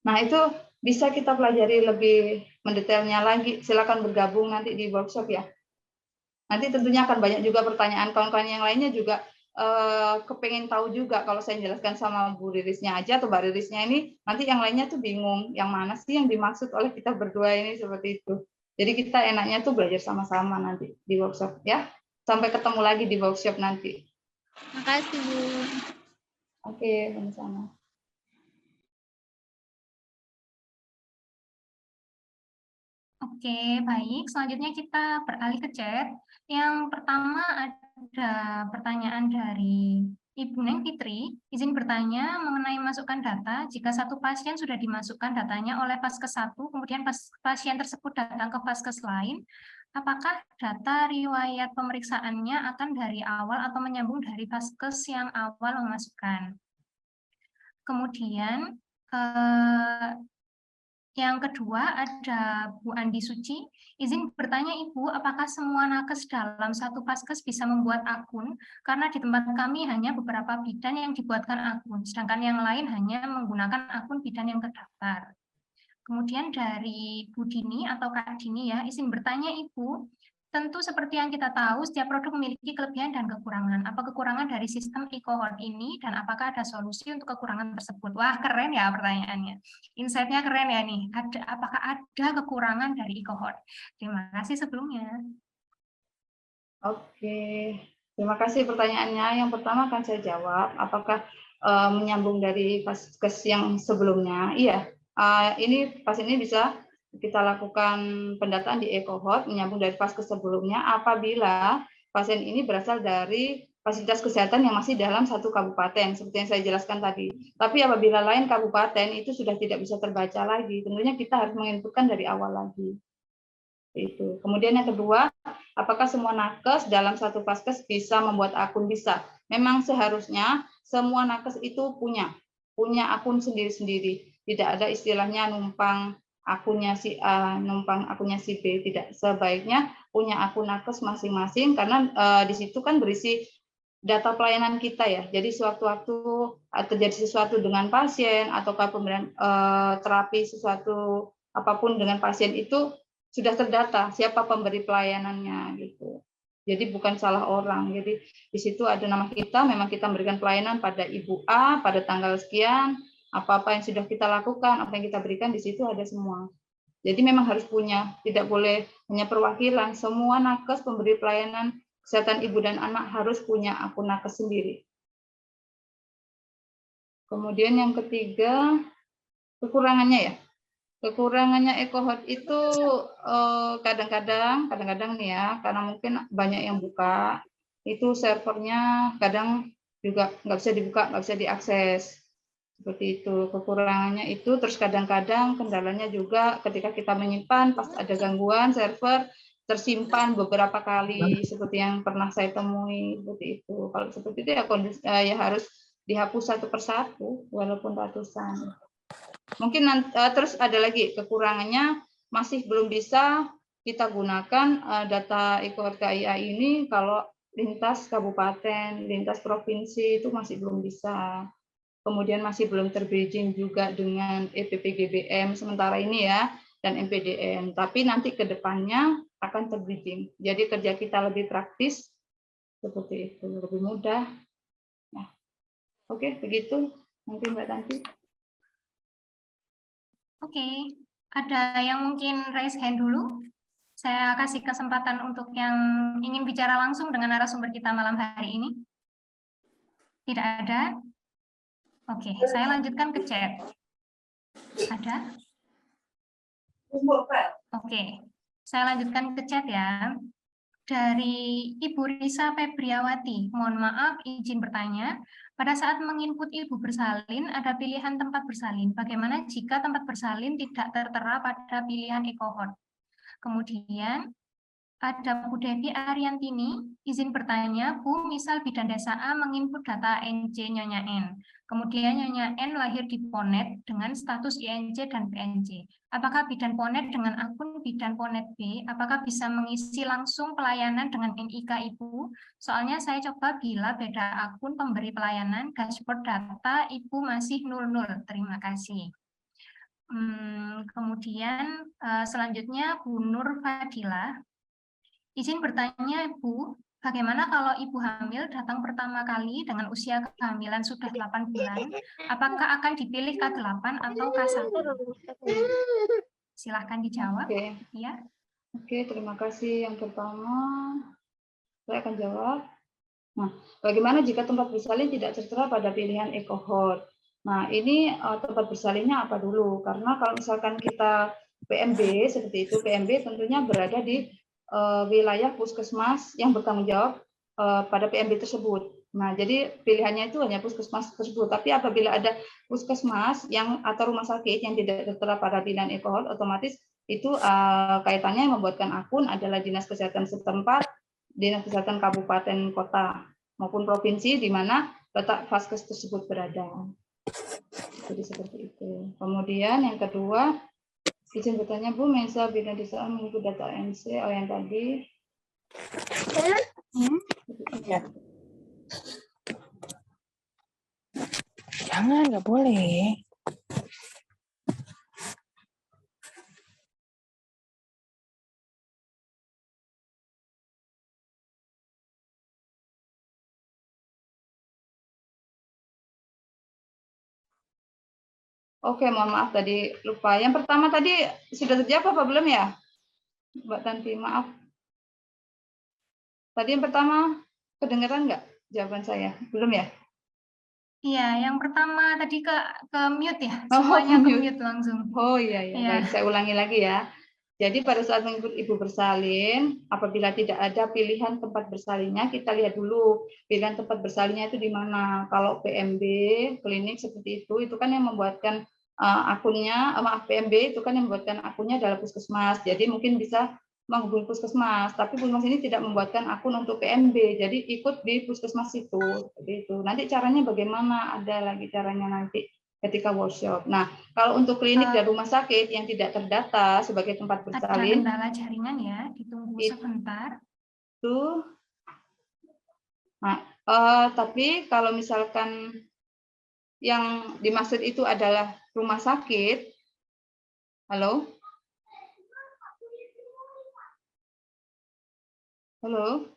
Nah, itu bisa kita pelajari lebih mendetailnya lagi. Silakan bergabung nanti di workshop ya. Nanti tentunya akan banyak juga pertanyaan kawan-kawan yang lainnya juga kepengen tahu juga kalau saya jelaskan sama Bu Ririsnya aja atau Mbak Ririsnya ini, nanti yang lainnya tuh bingung yang mana sih yang dimaksud oleh kita berdua ini seperti itu. Jadi kita enaknya tuh belajar sama-sama nanti di workshop ya. Sampai ketemu lagi di workshop nanti. Makasih, Bu. Oke, sama-sama. Oke, baik. Selanjutnya kita beralih ke chat. Yang pertama ada pertanyaan dari Ibu Neng Fitri. Izin bertanya mengenai masukkan data. Jika satu pasien sudah dimasukkan datanya oleh Vaskes 1, kemudian pasien tersebut datang ke Vaskes lain, apakah data riwayat pemeriksaannya akan dari awal atau menyambung dari Vaskes yang awal memasukkan? Kemudian, yang kedua ada Bu Andi Suci. Izin bertanya Ibu, apakah semua nakes dalam satu Vaskes bisa membuat akun? Karena di tempat kami hanya beberapa bidan yang dibuatkan akun, sedangkan yang lain hanya menggunakan akun bidan yang terdaftar. Kemudian dari Bu Dini atau Kak Dini ya, izin bertanya Ibu, tentu seperti yang kita tahu, setiap produk memiliki kelebihan dan kekurangan. Apa kekurangan dari sistem e-cohort ini, dan apakah ada solusi untuk kekurangan tersebut? Wah, keren ya pertanyaannya. Insight-nya keren ya nih. Apakah ada kekurangan dari e-cohort? Terima kasih sebelumnya. Oke, terima kasih pertanyaannya. Yang pertama akan saya jawab, apakah menyambung dari Vaskes yang sebelumnya? Iya, ini pasien ini bisa kita lakukan pendataan di e-cohort menyambung dari Vaskes sebelumnya apabila pasien ini berasal dari fasilitas kesehatan yang masih dalam satu kabupaten, seperti yang saya jelaskan tadi. Tapi apabila lain kabupaten itu sudah tidak bisa terbaca lagi, tentunya kita harus menginputkan dari awal lagi. Itu. Kemudian yang kedua, apakah semua nakes dalam satu Vaskes bisa membuat akun? Bisa. Memang seharusnya semua nakes itu punya akun sendiri-sendiri. Tidak ada istilahnya numpang akunnya si A, numpang akunnya si B. Tidak. Sebaiknya punya akun nakes masing-masing karena di situ kan berisi data pelayanan kita ya. Jadi sewaktu-waktu terjadi sesuatu dengan pasien ataukah pemberian terapi sesuatu apapun dengan pasien itu sudah terdata siapa pemberi pelayanannya gitu. Jadi bukan salah orang. Jadi di situ ada nama kita, memang kita memberikan pelayanan pada Ibu A pada tanggal sekian, apa-apa yang sudah kita lakukan, apa yang kita berikan di situ ada semua. Jadi memang harus punya, tidak boleh hanya perwakilan. Semua nakes pemberi pelayanan kesehatan ibu dan anak harus punya akun nakes sendiri. Kemudian yang ketiga, Kekurangannya ya. Kekurangannya EcoHot itu kadang-kadang nih ya, karena mungkin banyak yang buka, itu servernya kadang juga nggak bisa dibuka, nggak bisa diakses. Seperti itu kekurangannya itu. Terus kadang-kadang kendalanya juga ketika kita menyimpan, pas ada gangguan server tersimpan beberapa kali, seperti yang pernah saya temui. Seperti itu. Kalau seperti itu ya, ya harus dihapus satu persatu, walaupun ratusan. Mungkin terus ada lagi kekurangannya, masih belum bisa kita gunakan data EcoHot KIA ini kalau lintas kabupaten, lintas provinsi itu masih belum bisa. Kemudian masih belum terbridging juga dengan EPPGBM sementara ini ya, dan MPDM. Tapi nanti ke depannya akan terbridging. Jadi kerja kita lebih praktis, seperti itu, lebih mudah. Nah, oke, begitu. Mungkin Mbak Tanti. Oke, ada yang mungkin raise hand dulu? Saya kasih kesempatan untuk yang ingin bicara langsung dengan narasumber kita malam hari ini. Tidak ada? Oke, saya lanjutkan ke chat. Ada? Oke, saya lanjutkan ke chat ya. Dari Ibu Risa Febriawati, mohon maaf izin bertanya, pada saat menginput Ibu bersalin ada pilihan tempat bersalin, bagaimana jika tempat bersalin tidak tertera pada pilihan EcoHot? Kemudian ada Bu Devi Ariantini, izin bertanya, Bu, misal bidan desa A menginput data NC Nyonya N, kemudian Nyonya N lahir di Ponet dengan status INC dan PNC. Apakah bidan Ponet dengan akun bidan Ponet B, apakah bisa mengisi langsung pelayanan dengan NIK Ibu? Soalnya saya coba bila beda akun pemberi pelayanan, dashboard data Ibu masih 00. Terima kasih. Kemudian selanjutnya Bu Nur Fadila. Izin bertanya, Bu, bagaimana kalau ibu hamil datang pertama kali dengan usia kehamilan sudah 8 bulan? Apakah akan dipilih K8 atau K1? Silahkan dijawab. Oke. Ya. Oke, terima kasih. Yang pertama, saya akan jawab. Nah, bagaimana jika tempat bersalin tidak tertera pada pilihan EcoHot? Nah, ini tempat bersalinnya apa dulu? Karena kalau misalkan kita PMB seperti itu, PMB tentunya berada di wilayah puskesmas yang bertanggung jawab pada PMB tersebut. Nah, jadi pilihannya itu hanya puskesmas tersebut. Tapi apabila ada puskesmas yang atau rumah sakit yang tidak tertera pada pilihan EcoHot, otomatis itu kaitannya yang membuatkan akun adalah dinas kesehatan setempat, dinas kesehatan kabupaten, kota maupun provinsi di mana letak vaskes tersebut berada. Jadi seperti itu. Kemudian yang kedua, izin bertanya Bu, misal bidan desa mengikut data NC yang tadi. Ya. Jangan, nggak boleh. Oke, mohon maaf tadi lupa. Yang pertama tadi sudah terjawab apa belum ya, Mbak Tanti? Maaf. Tadi yang pertama kedengeran nggak jawaban saya? Belum ya? Iya, yang pertama tadi ke mute ya, semuanya ke mute langsung. Oh iya, ya. Baik, saya ulangi lagi ya. Jadi pada saat mengikut ibu bersalin, apabila tidak ada pilihan tempat bersalinnya, kita lihat dulu pilihan tempat bersalinnya itu di mana. Kalau PMB, klinik seperti itu kan yang membuatkan akunnya, PMB itu kan yang membuatkan akunnya adalah puskesmas. Jadi mungkin bisa menghubungi puskesmas, tapi puskesmas ini tidak membuatkan akun untuk PMB, jadi ikut di puskesmas itu. Seperti itu. Nanti caranya bagaimana? Ada lagi caranya nanti ketika workshop. Nah, kalau untuk klinik dan rumah sakit yang tidak terdata sebagai tempat bersalin, ada kendala jaringan ya, ditunggu sebentar. Itu, nah, tapi kalau misalkan yang dimaksud itu adalah rumah sakit, halo, halo,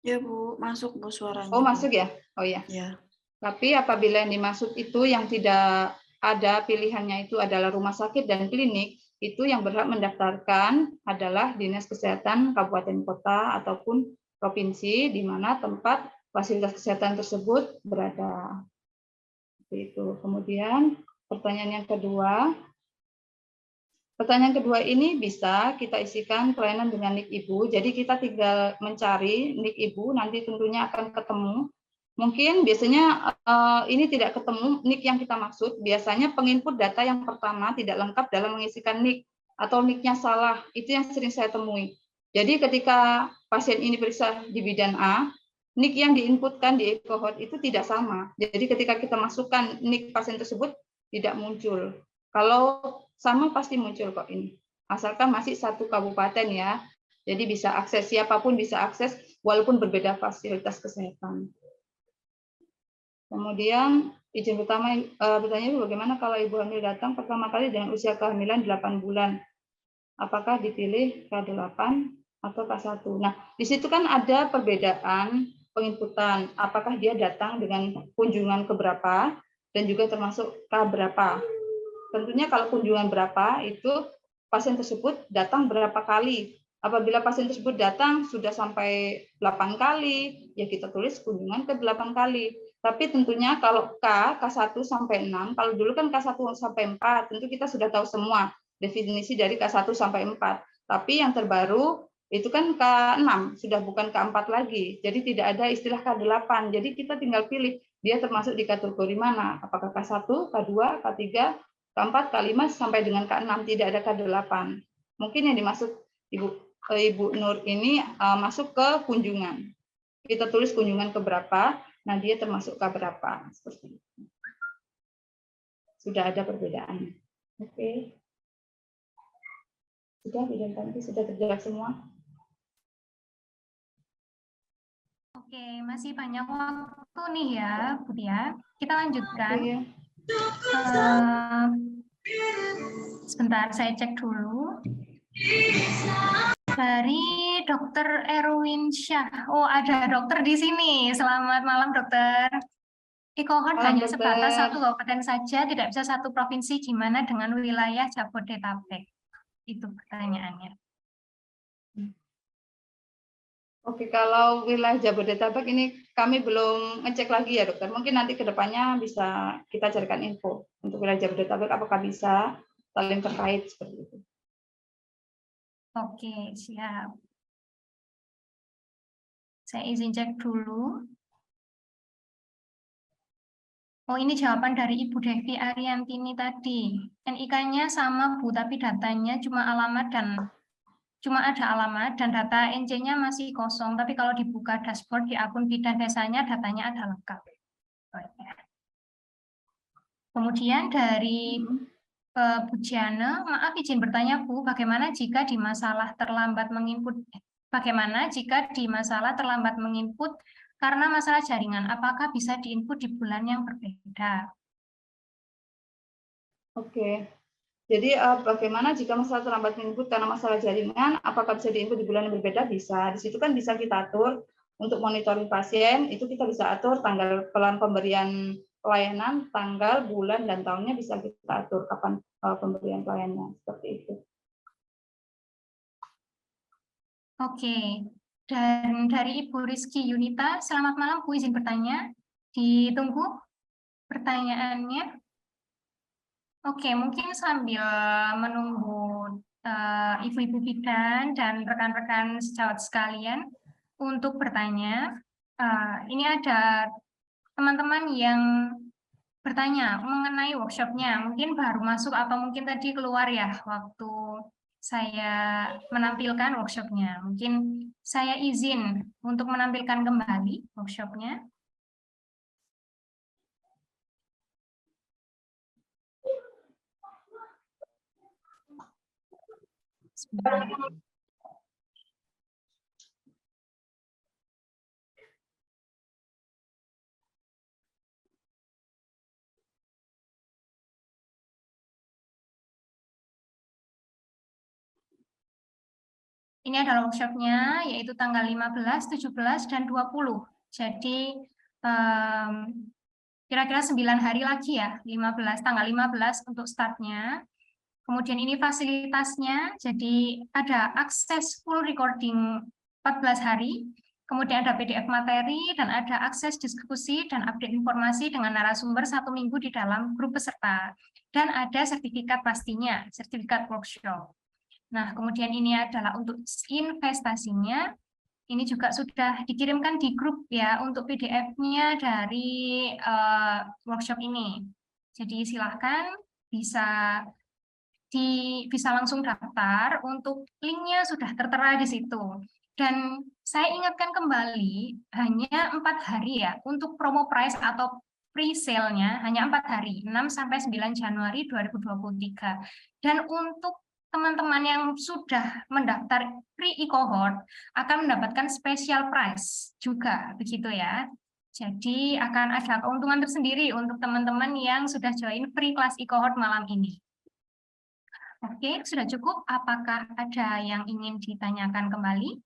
Ya Bu, masuk Bu suaranya. oh masuk ya, oh ya. Ya. Tapi apabila yang dimaksud itu yang tidak ada pilihannya itu adalah rumah sakit dan klinik, itu yang berhak mendaftarkan adalah Dinas Kesehatan Kabupaten Kota ataupun provinsi di mana tempat fasilitas kesehatan tersebut berada. Itu. Kemudian Pertanyaan yang kedua. Pertanyaan kedua ini bisa kita isikan kelainan dengan nik ibu. Jadi kita tinggal mencari nik ibu, nanti tentunya akan ketemu. Mungkin biasanya ini tidak ketemu nik yang kita maksud. Biasanya penginput data yang pertama tidak lengkap dalam mengisikan nik atau niknya salah. Itu yang sering saya temui. Jadi ketika pasien ini periksa di bidan A, nik yang diinputkan di cohort itu tidak sama. Jadi ketika kita masukkan nik pasien tersebut tidak muncul. Kalau sama pasti muncul kok ini. Asalkan masih satu kabupaten ya. Jadi bisa akses, siapapun bisa akses walaupun berbeda fasilitas kesehatan. Kemudian izin pertama bertanya bagaimana kalau ibu hamil datang pertama kali dengan usia kehamilan 8 bulan. Apakah dipilih K8 atau K1? Nah, di situ kan ada perbedaan penginputan. Apakah dia datang dengan kunjungan keberapa dan juga termasuk K berapa. Tentunya kalau kunjungan berapa itu pasien tersebut datang berapa kali. Apabila pasien tersebut datang sudah sampai 8 kali, ya kita tulis kunjungan ke 8 kali. Tapi tentunya kalau K1 sampai 6, kalau dulu kan K1 sampai 4, tentu kita sudah tahu semua definisi dari K1 sampai 4. Tapi yang terbaru itu kan K6, sudah bukan K4 lagi. Jadi tidak ada istilah K8. Jadi kita tinggal pilih dia termasuk di kategori mana. Apakah K1, K2, K3, K4, K5 sampai dengan K6, tidak ada K8. Mungkin yang dimaksud Ibu Nur ini masuk ke kunjungan. Kita tulis kunjungan ke berapa, nah dia termasuk K berapa. Seperti itu. Sudah ada perbedaan. Oke. Sudah, bidan panti sudah terjawab semua. Oke, masih banyak waktu nih ya, Bu Tia. Kita lanjutkan. Oke. Sebentar, saya cek dulu. Dari Dr. Erwin Syah. Oh, ada dokter di sini. Selamat malam, dokter. E-cohort hanya sebatas satu kabupaten saja, tidak bisa satu provinsi. Gimana dengan wilayah Jabodetabek? Itu pertanyaannya. Oke, kalau wilayah Jabodetabek ini kami belum ngecek lagi ya dokter. Mungkin nanti ke depannya bisa kita carikan info untuk wilayah Jabodetabek apakah bisa saling terkait seperti itu. Oke, siap. Saya izin cek dulu. Oh, ini jawaban dari Ibu Devi Ariantini tadi. NIK-nya sama Bu, tapi datanya cuma alamat dan cuma ada alamat dan data NC-nya masih kosong, tapi kalau dibuka dashboard di akun bidan desanya datanya ada lengkap. Kemudian dari Bu Jana, maaf izin bertanya Bu, bagaimana jika di masalah terlambat menginput karena masalah jaringan, apakah bisa diinput di bulan yang berbeda? Oke. Jadi bagaimana jika masalah terlambat menginput karena masalah jaringan, apakah bisa diinput di bulan yang berbeda? Bisa. Di situ kan bisa kita atur untuk monitoring pasien, itu kita bisa atur tanggal pemberian pelayanan, tanggal, bulan, dan tahunnya bisa kita atur kapan pemberian pelayanan. Seperti itu. Oke. Dan dari Ibu Rizky Yunita, selamat malam Bu, izin bertanya. Ditunggu pertanyaannya. Oke, mungkin sambil menunggu ibu-ibu bidan dan rekan-rekan sejawat sekalian untuk bertanya, ini ada teman-teman yang bertanya mengenai workshopnya, mungkin baru masuk atau mungkin tadi keluar ya waktu saya menampilkan workshopnya. Mungkin saya izin untuk menampilkan kembali workshopnya. Ini adalah workshopnya, yaitu tanggal 15, 17, dan 20. Jadi, kira-kira 9 hari lagi ya, tanggal 15 untuk startnya. Kemudian ini fasilitasnya, jadi ada akses full recording 14 hari, kemudian ada PDF materi, dan ada akses diskusi dan update informasi dengan narasumber 1 minggu di dalam grup peserta. Dan ada sertifikat pastinya, sertifikat workshop. Nah, kemudian ini adalah untuk investasinya. Ini juga sudah dikirimkan di grup ya, untuk PDF-nya dari workshop ini. Jadi silahkan bisa langsung daftar, untuk linknya sudah tertera di situ. Dan saya ingatkan kembali, hanya 4 hari ya, untuk promo price atau pre-sale-nya hanya 4 hari, 6-9 Januari 2023. Dan untuk teman-teman yang sudah mendaftar pre-e-cohort akan mendapatkan special price juga, begitu ya. Jadi akan ada keuntungan tersendiri untuk teman-teman yang sudah join free kelas e-cohort malam ini. Oke, sudah cukup. Apakah ada yang ingin ditanyakan kembali?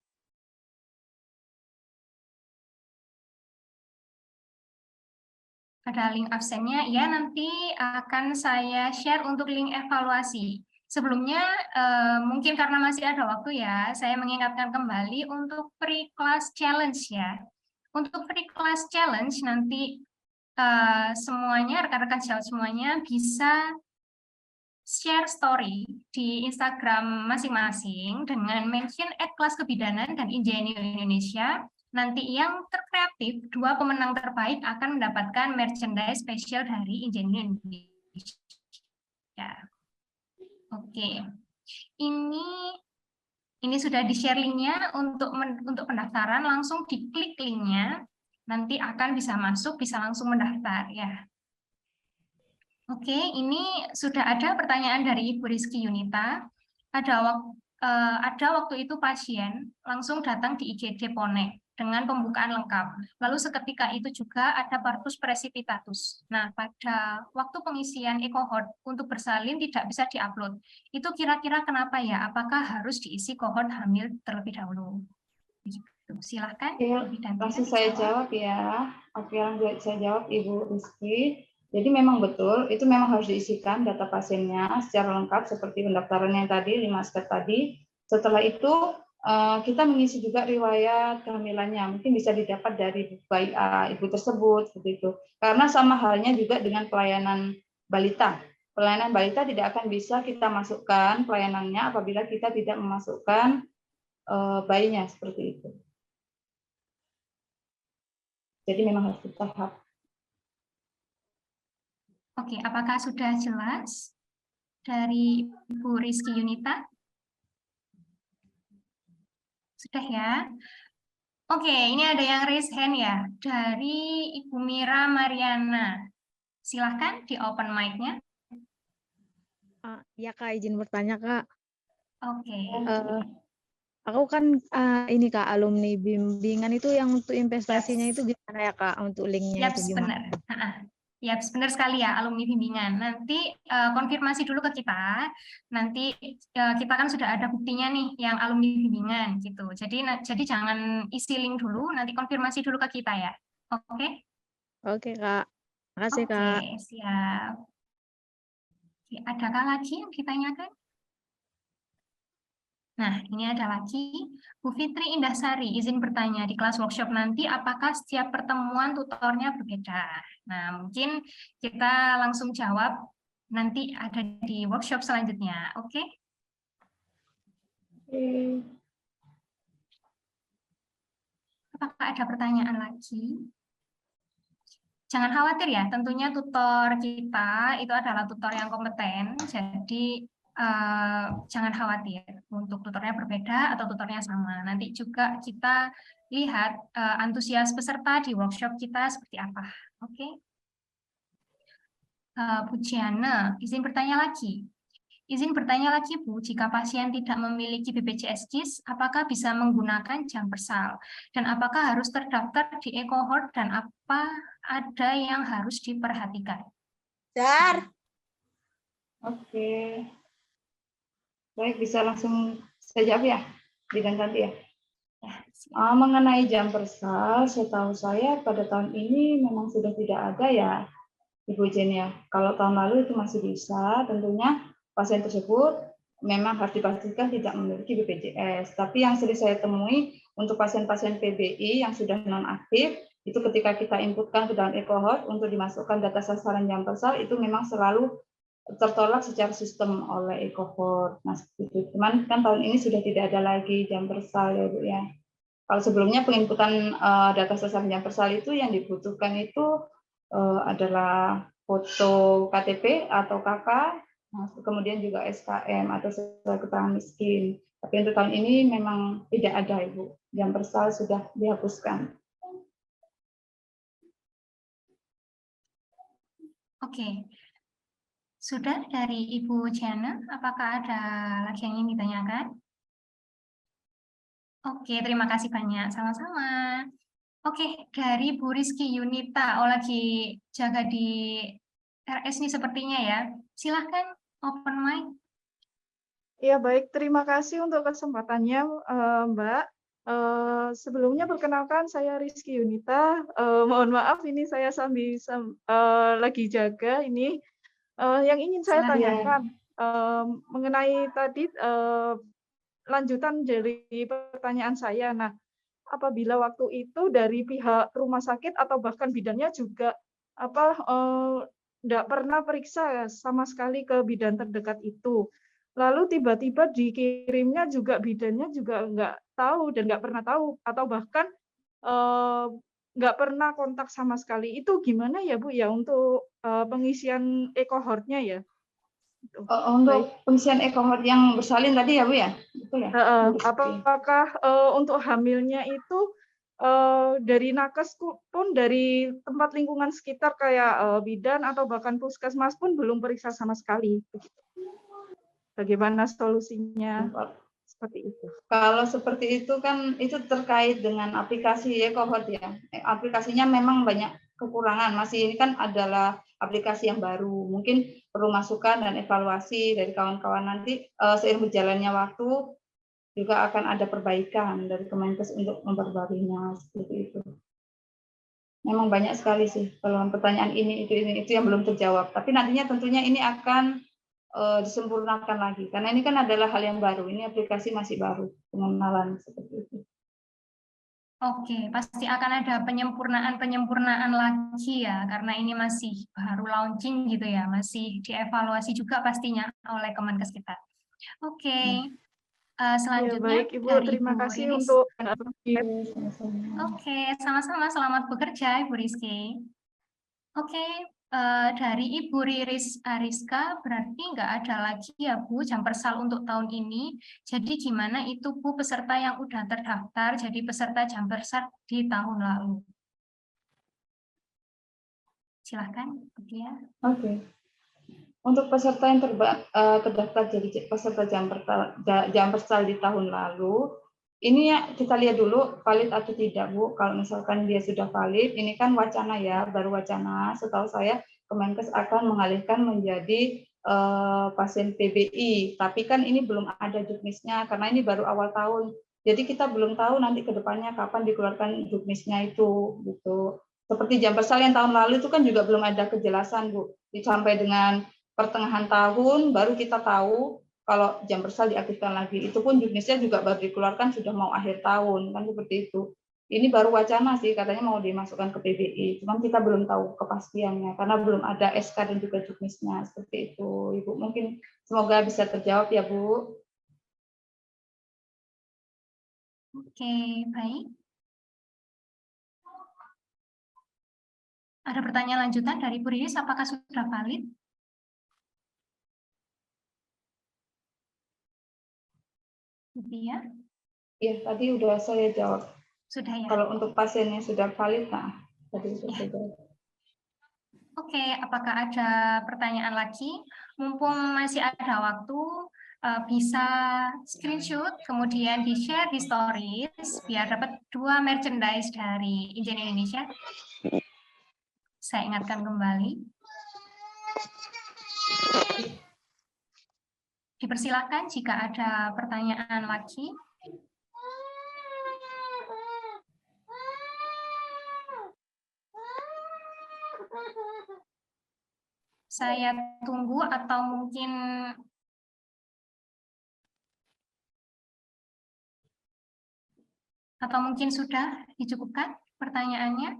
Ada link absennya, ya nanti akan saya share untuk link evaluasi. Sebelumnya, mungkin karena masih ada waktu ya, saya mengingatkan kembali untuk free class challenge ya. Untuk free class challenge nanti semuanya, rekan-rekan sejawat semuanya bisa share story di Instagram masing-masing dengan mention @kelaskebidanan dan Ingenio Indonesia. Nanti yang terkreatif, 2 pemenang terbaik akan mendapatkan merchandise spesial dari Ingenio Indonesia. Oke, ini sudah di-share linknya untuk pendaftaran, langsung diklik linknya, nanti akan bisa masuk, bisa langsung mendaftar ya. Oke, ini sudah ada pertanyaan dari Ibu Rizky Yunita. Ada waktu itu pasien langsung datang di IGD Ponek dengan pembukaan lengkap. Lalu seketika itu juga ada partus precipitatus. Nah, pada waktu pengisian e-cohort untuk bersalin tidak bisa diupload. Itu kira-kira kenapa ya? Apakah harus diisi cohort hamil terlebih dahulu? Silahkan. Langsung saya jawab ya. Oke, saya jawab Ibu Rizky. Jadi memang betul, itu memang harus diisikan data pasiennya secara lengkap seperti pendaftaran yang tadi, 5 step tadi. Setelah itu kita mengisi juga riwayat kehamilannya, mungkin bisa didapat dari ibu tersebut, seperti itu. Karena sama halnya juga dengan pelayanan balita. Pelayanan balita tidak akan bisa kita masukkan pelayanannya apabila kita tidak memasukkan bayinya, seperti itu. Jadi memang harus bertahap. Oke, apakah sudah jelas dari Ibu Rizky Yunita? Sudah ya? Oke, ini ada yang raise hand ya, dari Ibu Mira Mariana. Silahkan di open mic-nya. Ya Kak, izin bertanya Kak. Oke. Aku kan ini Kak, alumni bimbingan itu yang untuk investasinya itu gimana ya Kak, untuk linknya itu gimana? Benar. Ya, benar sekali ya, alumni bimbingan. Nanti konfirmasi dulu ke kita. Nanti kita kan sudah ada buktinya nih, yang alumni bimbingan gitu. Jadi jangan isi link dulu, nanti konfirmasi dulu ke kita ya. Oke? Oke Kak, makasih Kak. Oke, siap. Oke, adakah lagi yang ditanyakan? Nah, ini ada lagi. Bu Fitri Indahsari, izin bertanya, di kelas workshop nanti apakah setiap pertemuan tutornya berbeda? Nah, mungkin kita langsung jawab nanti ada di workshop selanjutnya, oke? Apakah ada pertanyaan lagi? Jangan khawatir ya, tentunya tutor kita itu adalah tutor yang kompeten, jadi jangan khawatir untuk tutornya berbeda atau tutornya sama. Nanti juga kita lihat antusias peserta di workshop kita seperti apa. Oke? Bu Jiana, izin bertanya lagi. Izin bertanya lagi Bu, jika pasien tidak memiliki BPJS KIS, apakah bisa menggunakan jam persal? Dan apakah harus terdaftar di e-cohort dan apa ada yang harus diperhatikan? Dar. Oke. Baik, bisa langsung saya jawab ya, Bidan Santi ya. Mengenai jam persal, setahu saya pada tahun ini memang sudah tidak ada ya, Ibu Jen ya. Kalau tahun lalu itu masih bisa, tentunya pasien tersebut memang harus dipastikan tidak memiliki BPJS. Tapi yang sering saya temui Untuk pasien-pasien PBI yang sudah nonaktif, itu ketika kita inputkan ke dalam e-cohort untuk dimasukkan data sasaran jam persal, itu memang selalu tertolak secara sistem oleh e-cohort. Nah, itu. Cuman kan tahun ini sudah tidak ada lagi jam persal ya Bu ya. Kalau sebelumnya penginputan data sasaran jam persal itu yang dibutuhkan itu adalah foto KTP atau KK, kemudian juga SKM atau surat keterangan miskin. Tapi untuk tahun ini memang tidak ada Ibu. Jam persal sudah dihapuskan. Oke. Sudah dari Ibu Jana, apakah ada lagi yang ingin ditanyakan? Oke, terima kasih banyak. Sama-sama. Oke, dari Bu Rizky Yunita, lagi jaga di RS ini sepertinya ya. Silahkan open mic. Ya, baik. Terima kasih untuk kesempatannya, Mbak. Sebelumnya perkenalkan saya Rizky Yunita. Mohon maaf ini saya lagi jaga ini. Yang ingin saya tanyakan mengenai tadi lanjutan dari pertanyaan saya. Nah, apabila waktu itu dari pihak rumah sakit atau bahkan bidannya juga tidak pernah periksa sama sekali ke bidan terdekat itu. Lalu tiba-tiba dikirimnya juga bidannya juga nggak tahu dan nggak pernah tahu atau bahkan nggak pernah kontak sama sekali. Itu gimana ya Bu ya untuk pengisian e-cohort-nya ya? Untuk pengisian e-cohort yang bersalin tadi ya Bu ya? Betul ya? Apakah untuk hamilnya itu dari nakes pun dari tempat lingkungan sekitar kayak bidan atau bahkan puskesmas pun belum periksa sama sekali? Bagaimana solusinya? Seperti itu. Kalau seperti itu kan itu terkait dengan aplikasi e-cohort ya. Aplikasinya memang banyak kekurangan. Masih ini kan adalah aplikasi yang baru. Mungkin perlu masukan dan evaluasi dari kawan-kawan nanti seiring berjalannya waktu juga akan ada perbaikan dari Kemenkes untuk memperbaikinya seperti itu. Memang banyak sekali sih kalau pertanyaan ini itu yang belum terjawab. Tapi nantinya tentunya ini akan disempurnakan lagi karena ini kan adalah hal yang baru. Ini aplikasi masih baru, pengenalan seperti itu. Oke, pasti akan ada penyempurnaan lagi ya, karena ini masih baru launching gitu ya, masih dievaluasi juga pastinya oleh Kemenkes kita. Oke, selanjutnya ya, baik, Ibu, dari terima Ibu kasih Riris. untuk. Oke, sama-sama, selamat bekerja Ibu Rizky. Oke, dari Ibu Riris Ariska berarti nggak ada lagi ya Bu jam persal untuk tahun ini. Jadi gimana itu Bu peserta yang udah terdaftar jadi peserta jam persal di tahun lalu? Silahkan, ya. Oke. Untuk peserta yang terdaftar jadi peserta jam persal di tahun lalu, ini ya kita lihat dulu valid atau tidak Bu. Kalau misalkan dia sudah valid, ini kan wacana ya, baru wacana. Setahu saya Kemenkes akan mengalihkan menjadi pasien PBI. Tapi kan ini belum ada juknisnya karena ini baru awal tahun. Jadi kita belum tahu nanti ke depannya kapan dikeluarkan juknisnya itu gitu. Seperti jam persal yang tahun lalu itu kan juga belum ada kejelasan Bu. Sampai dengan pertengahan tahun baru kita tahu kalau jam persal diaktifkan lagi. Itu pun juknisnya juga baru dikeluarkan sudah mau akhir tahun kan seperti itu. Ini baru wacana sih katanya mau dimasukkan ke PBI. Cuman kita belum tahu kepastiannya karena belum ada SK dan juga juknisnya seperti itu. Ibu mungkin semoga bisa terjawab ya Bu. Oke, baik. Ada pertanyaan lanjutan dari Bu Riris, apakah sudah valid? Ya. Iya, tadi udah saya jawab. Sudah ya. Kalau untuk pasien yang sudah valid, nah tadi sudah saya jawab. Oke, apakah ada pertanyaan lagi? Mumpung masih ada waktu, bisa screenshot, kemudian di-share di stories, biar dapat 2 merchandise dari Ijen Indonesia. Saya ingatkan kembali. Dipersilakan jika ada pertanyaan lagi. Saya tunggu atau mungkin Atau mungkin sudah dicukupkan pertanyaannya?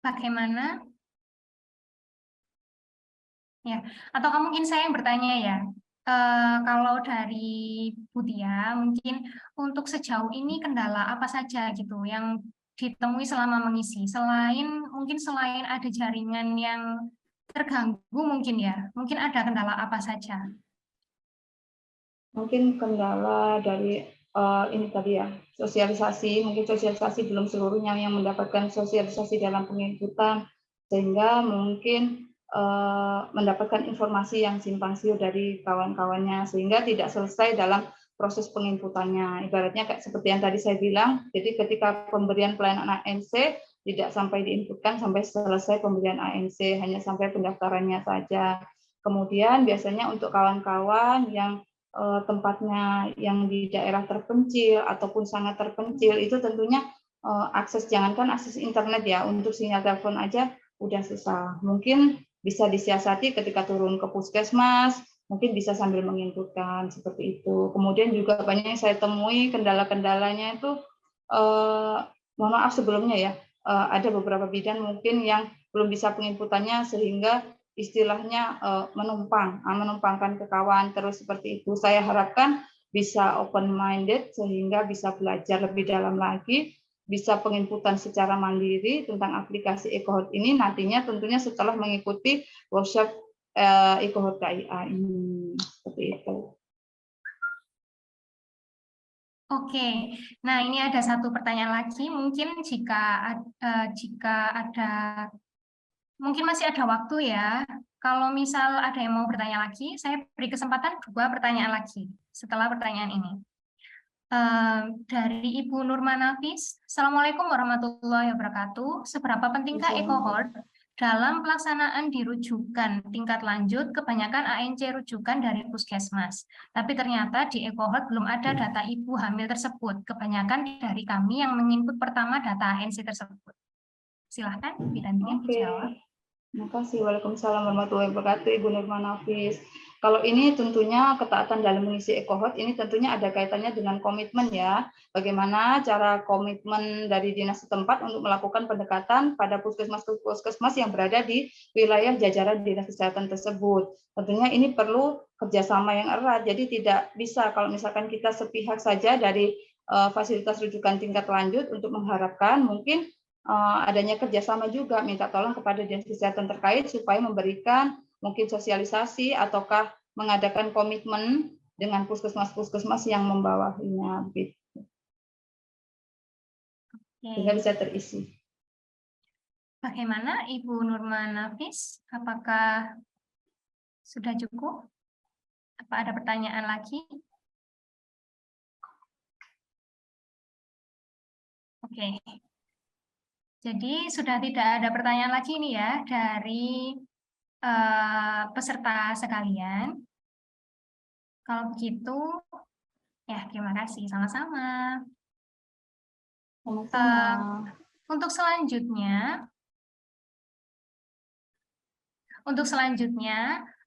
Bagaimana? Ya, atau mungkin saya yang bertanya ya. Kalau dari Budia, mungkin untuk sejauh ini kendala apa saja gitu yang ditemui selama mengisi? Selain ada jaringan yang terganggu mungkin ya, mungkin ada kendala apa saja? Mungkin kendala dari ini tadi ya, sosialisasi, mungkin sosialisasi belum seluruhnya yang mendapatkan sosialisasi dalam penginputan, sehingga mungkin mendapatkan informasi yang simpang siur dari kawan-kawannya, sehingga tidak selesai dalam proses penginputannya. Ibaratnya kayak seperti yang tadi saya bilang, jadi ketika pemberian pelayanan ANC tidak sampai diinputkan sampai selesai pemberian ANC, hanya sampai pendaftarannya saja. Kemudian biasanya untuk kawan-kawan yang tempatnya yang di daerah terpencil ataupun sangat terpencil, itu tentunya akses, jangankan akses internet ya, untuk sinyal telepon aja udah susah. Mungkin bisa disiasati ketika turun ke puskesmas, mungkin bisa sambil menginputkan seperti itu. Kemudian juga banyak yang saya temui kendala-kendalanya itu, mohon maaf sebelumnya ya, ada beberapa bidan mungkin yang belum bisa penginputannya sehingga istilahnya menumpangkan ke kawan terus seperti itu. Saya harapkan bisa open minded sehingga bisa belajar lebih dalam lagi, bisa penginputan secara mandiri tentang aplikasi EcoHot ini nantinya tentunya setelah mengikuti workshop EcoHot KIA ini. Seperti itu. Oke, nah ini ada satu pertanyaan lagi. Mungkin jika ada, mungkin masih ada waktu ya. Kalau misal ada yang mau bertanya lagi, saya beri kesempatan 2 pertanyaan lagi setelah pertanyaan ini. Dari Ibu Nurmanafis, Assalamualaikum warahmatullahi wabarakatuh. Seberapa pentingkah EcoHot dalam pelaksanaan di rujukan tingkat lanjut? Kebanyakan ANC rujukan dari puskesmas, tapi ternyata di EcoHot belum ada data ibu hamil tersebut. Kebanyakan dari kami yang menginput pertama data ANC tersebut. Silahkan, Bidan dijawab. Terima kasih. Waalaikumsalam warahmatullahi wabarakatuh, Ibu Nurmanafis. Kalau ini tentunya ketaatan dalam mengisi EcoHot ini tentunya ada kaitannya dengan komitmen ya. Bagaimana cara komitmen dari dinas setempat untuk melakukan pendekatan pada puskesmas-puskesmas yang berada di wilayah jajaran dinas kesehatan tersebut. Tentunya ini perlu kerjasama yang erat. Jadi tidak bisa kalau misalkan kita sepihak saja dari fasilitas rujukan tingkat lanjut untuk mengharapkan mungkin adanya kerjasama juga, minta tolong kepada dinas kesehatan terkait supaya memberikan mungkin sosialisasi ataukah mengadakan komitmen dengan puskesmas-puskesmas yang membawahinya, begitu. Sehingga bisa terisi. Bagaimana Ibu Nurmanafis? Apakah sudah cukup? Apa ada pertanyaan lagi? Oke. Jadi sudah tidak ada pertanyaan lagi nih ya dari peserta sekalian. Kalau begitu, ya terima kasih, sama-sama. Untuk selanjutnya,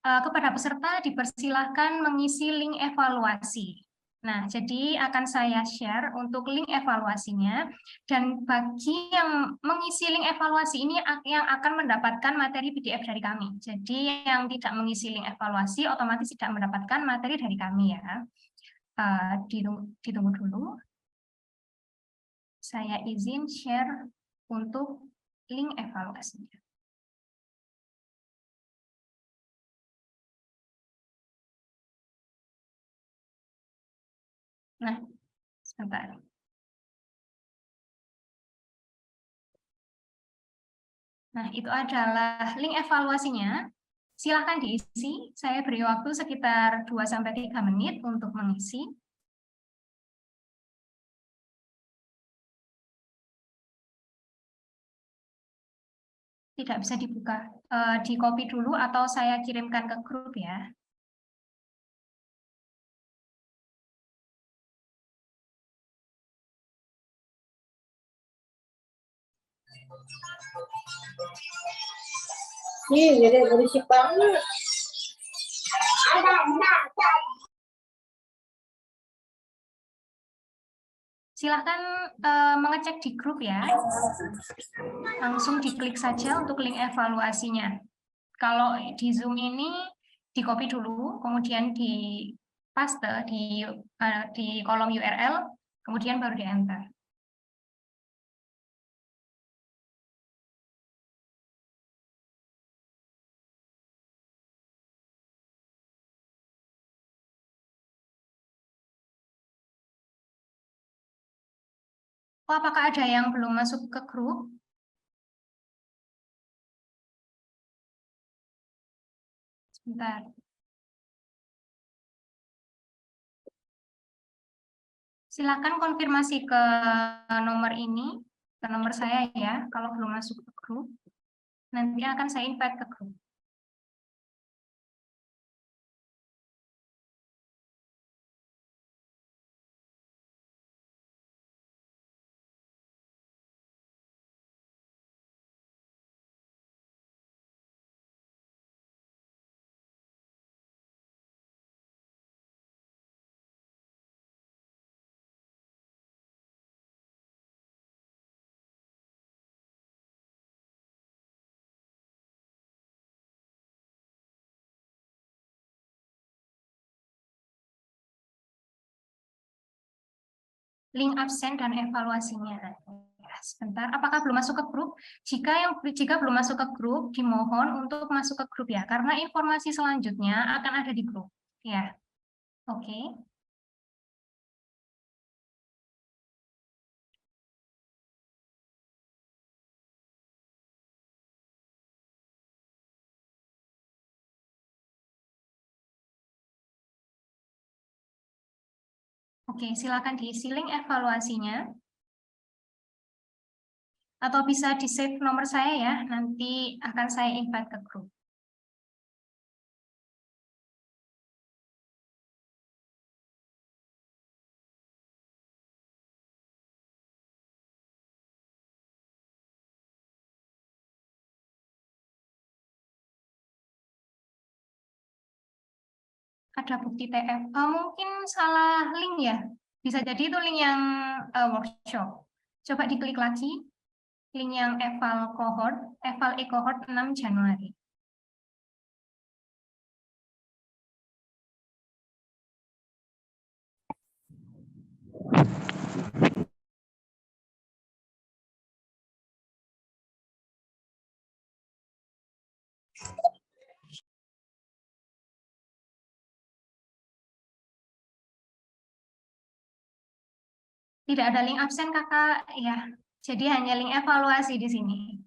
kepada peserta dipersilahkan mengisi link evaluasi. Nah, jadi akan saya share untuk link evaluasinya, dan bagi yang mengisi link evaluasi ini yang akan mendapatkan materi PDF dari kami. Jadi yang tidak mengisi link evaluasi otomatis tidak mendapatkan materi dari kami ya. Ditunggu dulu. Saya izin share untuk link evaluasinya. Nah, sebentar. Nah, itu adalah link evaluasinya. Silakan diisi. Saya beri waktu sekitar 2-3 menit untuk mengisi. Tidak bisa dibuka. Di copy dulu atau saya kirimkan ke grup ya. Ih, jadi berisik banget. Silahkan mengecek di grup ya. Langsung diklik saja untuk link evaluasinya. Kalau di Zoom ini di copy dulu, kemudian di paste di kolom URL, kemudian baru di enter. Oh, apakah ada yang belum masuk ke grup? Sebentar. Silakan konfirmasi ke nomor ini, ke nomor saya ya, kalau belum masuk ke grup. Nanti akan saya invite ke grup. Link absen dan evaluasinya. Sebentar, apakah belum masuk ke grup? Jika belum masuk ke grup, dimohon untuk masuk ke grup ya, karena informasi selanjutnya akan ada di grup. Ya, oke. Oke, silakan diisi link evaluasinya. Atau bisa di-save nomor saya ya, nanti akan saya invite ke grup. Ada bukti TF. Mungkin salah link ya. Bisa jadi itu link yang workshop. Coba diklik lagi. Link yang eval e-cohort 6 Januari. Tidak ada link absen kakak ya. Jadi hanya link evaluasi di sini.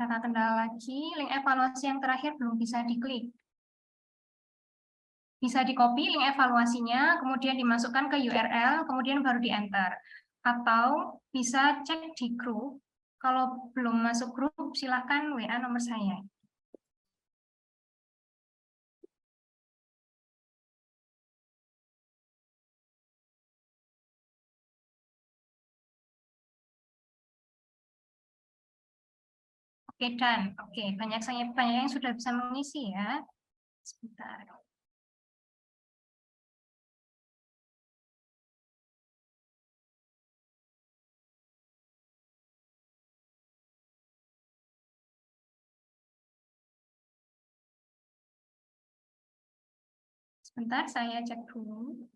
Ada kendala lagi, link evaluasi yang terakhir belum bisa diklik. Bisa di-copy link evaluasinya, kemudian dimasukkan ke URL, kemudian baru di-enter. Atau bisa cek di grup. Kalau belum masuk grup, silakan WA nomor saya. Oke, dan oke, banyak yang sudah bisa mengisi ya. Sebentar. Sebentar, saya cek dulu.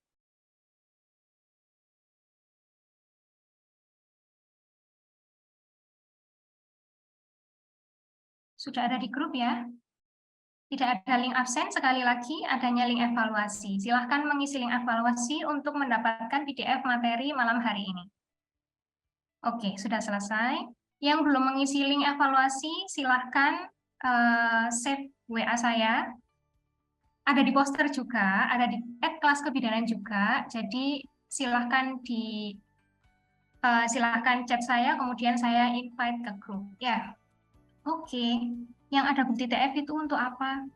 Sudah ada di grup ya? Tidak ada link absen, sekali lagi adanya link evaluasi. Silahkan mengisi link evaluasi untuk mendapatkan PDF materi malam hari ini. Oke, sudah selesai. Yang belum mengisi link evaluasi, silahkan save WA saya. Ada di poster juga, ada di @kelas kebidanan juga. Jadi silahkan silahkan chat saya, kemudian saya invite ke grup. Ya, oke. Yang ada bukti TF itu untuk apa?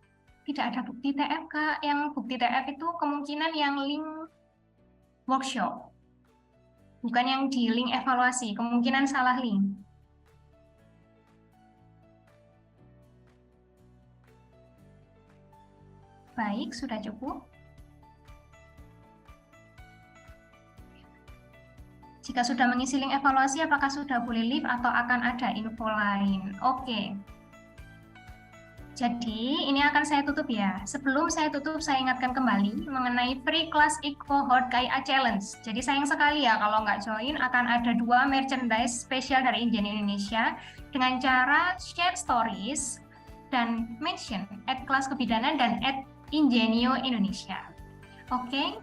Tidak ada bukti TF, Kak. Yang bukti TF itu kemungkinan yang link workshop. Bukan yang di link evaluasi, kemungkinan salah link. Baik, sudah cukup. Jika sudah mengisi link evaluasi, apakah sudah boleh leave atau akan ada info lain? Oke. Jadi, ini akan saya tutup ya. Sebelum saya tutup, saya ingatkan kembali mengenai free class e-cohort KIA Challenge. Jadi, sayang sekali ya kalau nggak join, akan ada 2 merchandise spesial dari Ingenio Indonesia dengan cara share stories dan mention @kelas kebidanan dan @Ingenio Indonesia. Oke.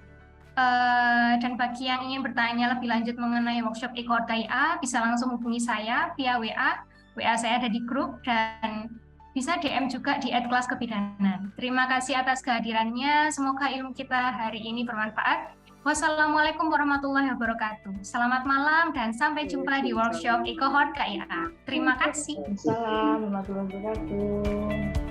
Dan bagi yang ingin bertanya lebih lanjut mengenai workshop e-cohort KIA, bisa langsung hubungi saya via WA. WA saya ada di grup dan bisa DM juga di @kelaskebidanan. Terima kasih atas kehadirannya. Semoga ilmu kita hari ini bermanfaat. Wassalamualaikum warahmatullahi wabarakatuh. Selamat malam dan sampai jumpa di workshop e-cohort KIA. Terima kasih. Waalaikumsalam warahmatullahi wabarakatuh.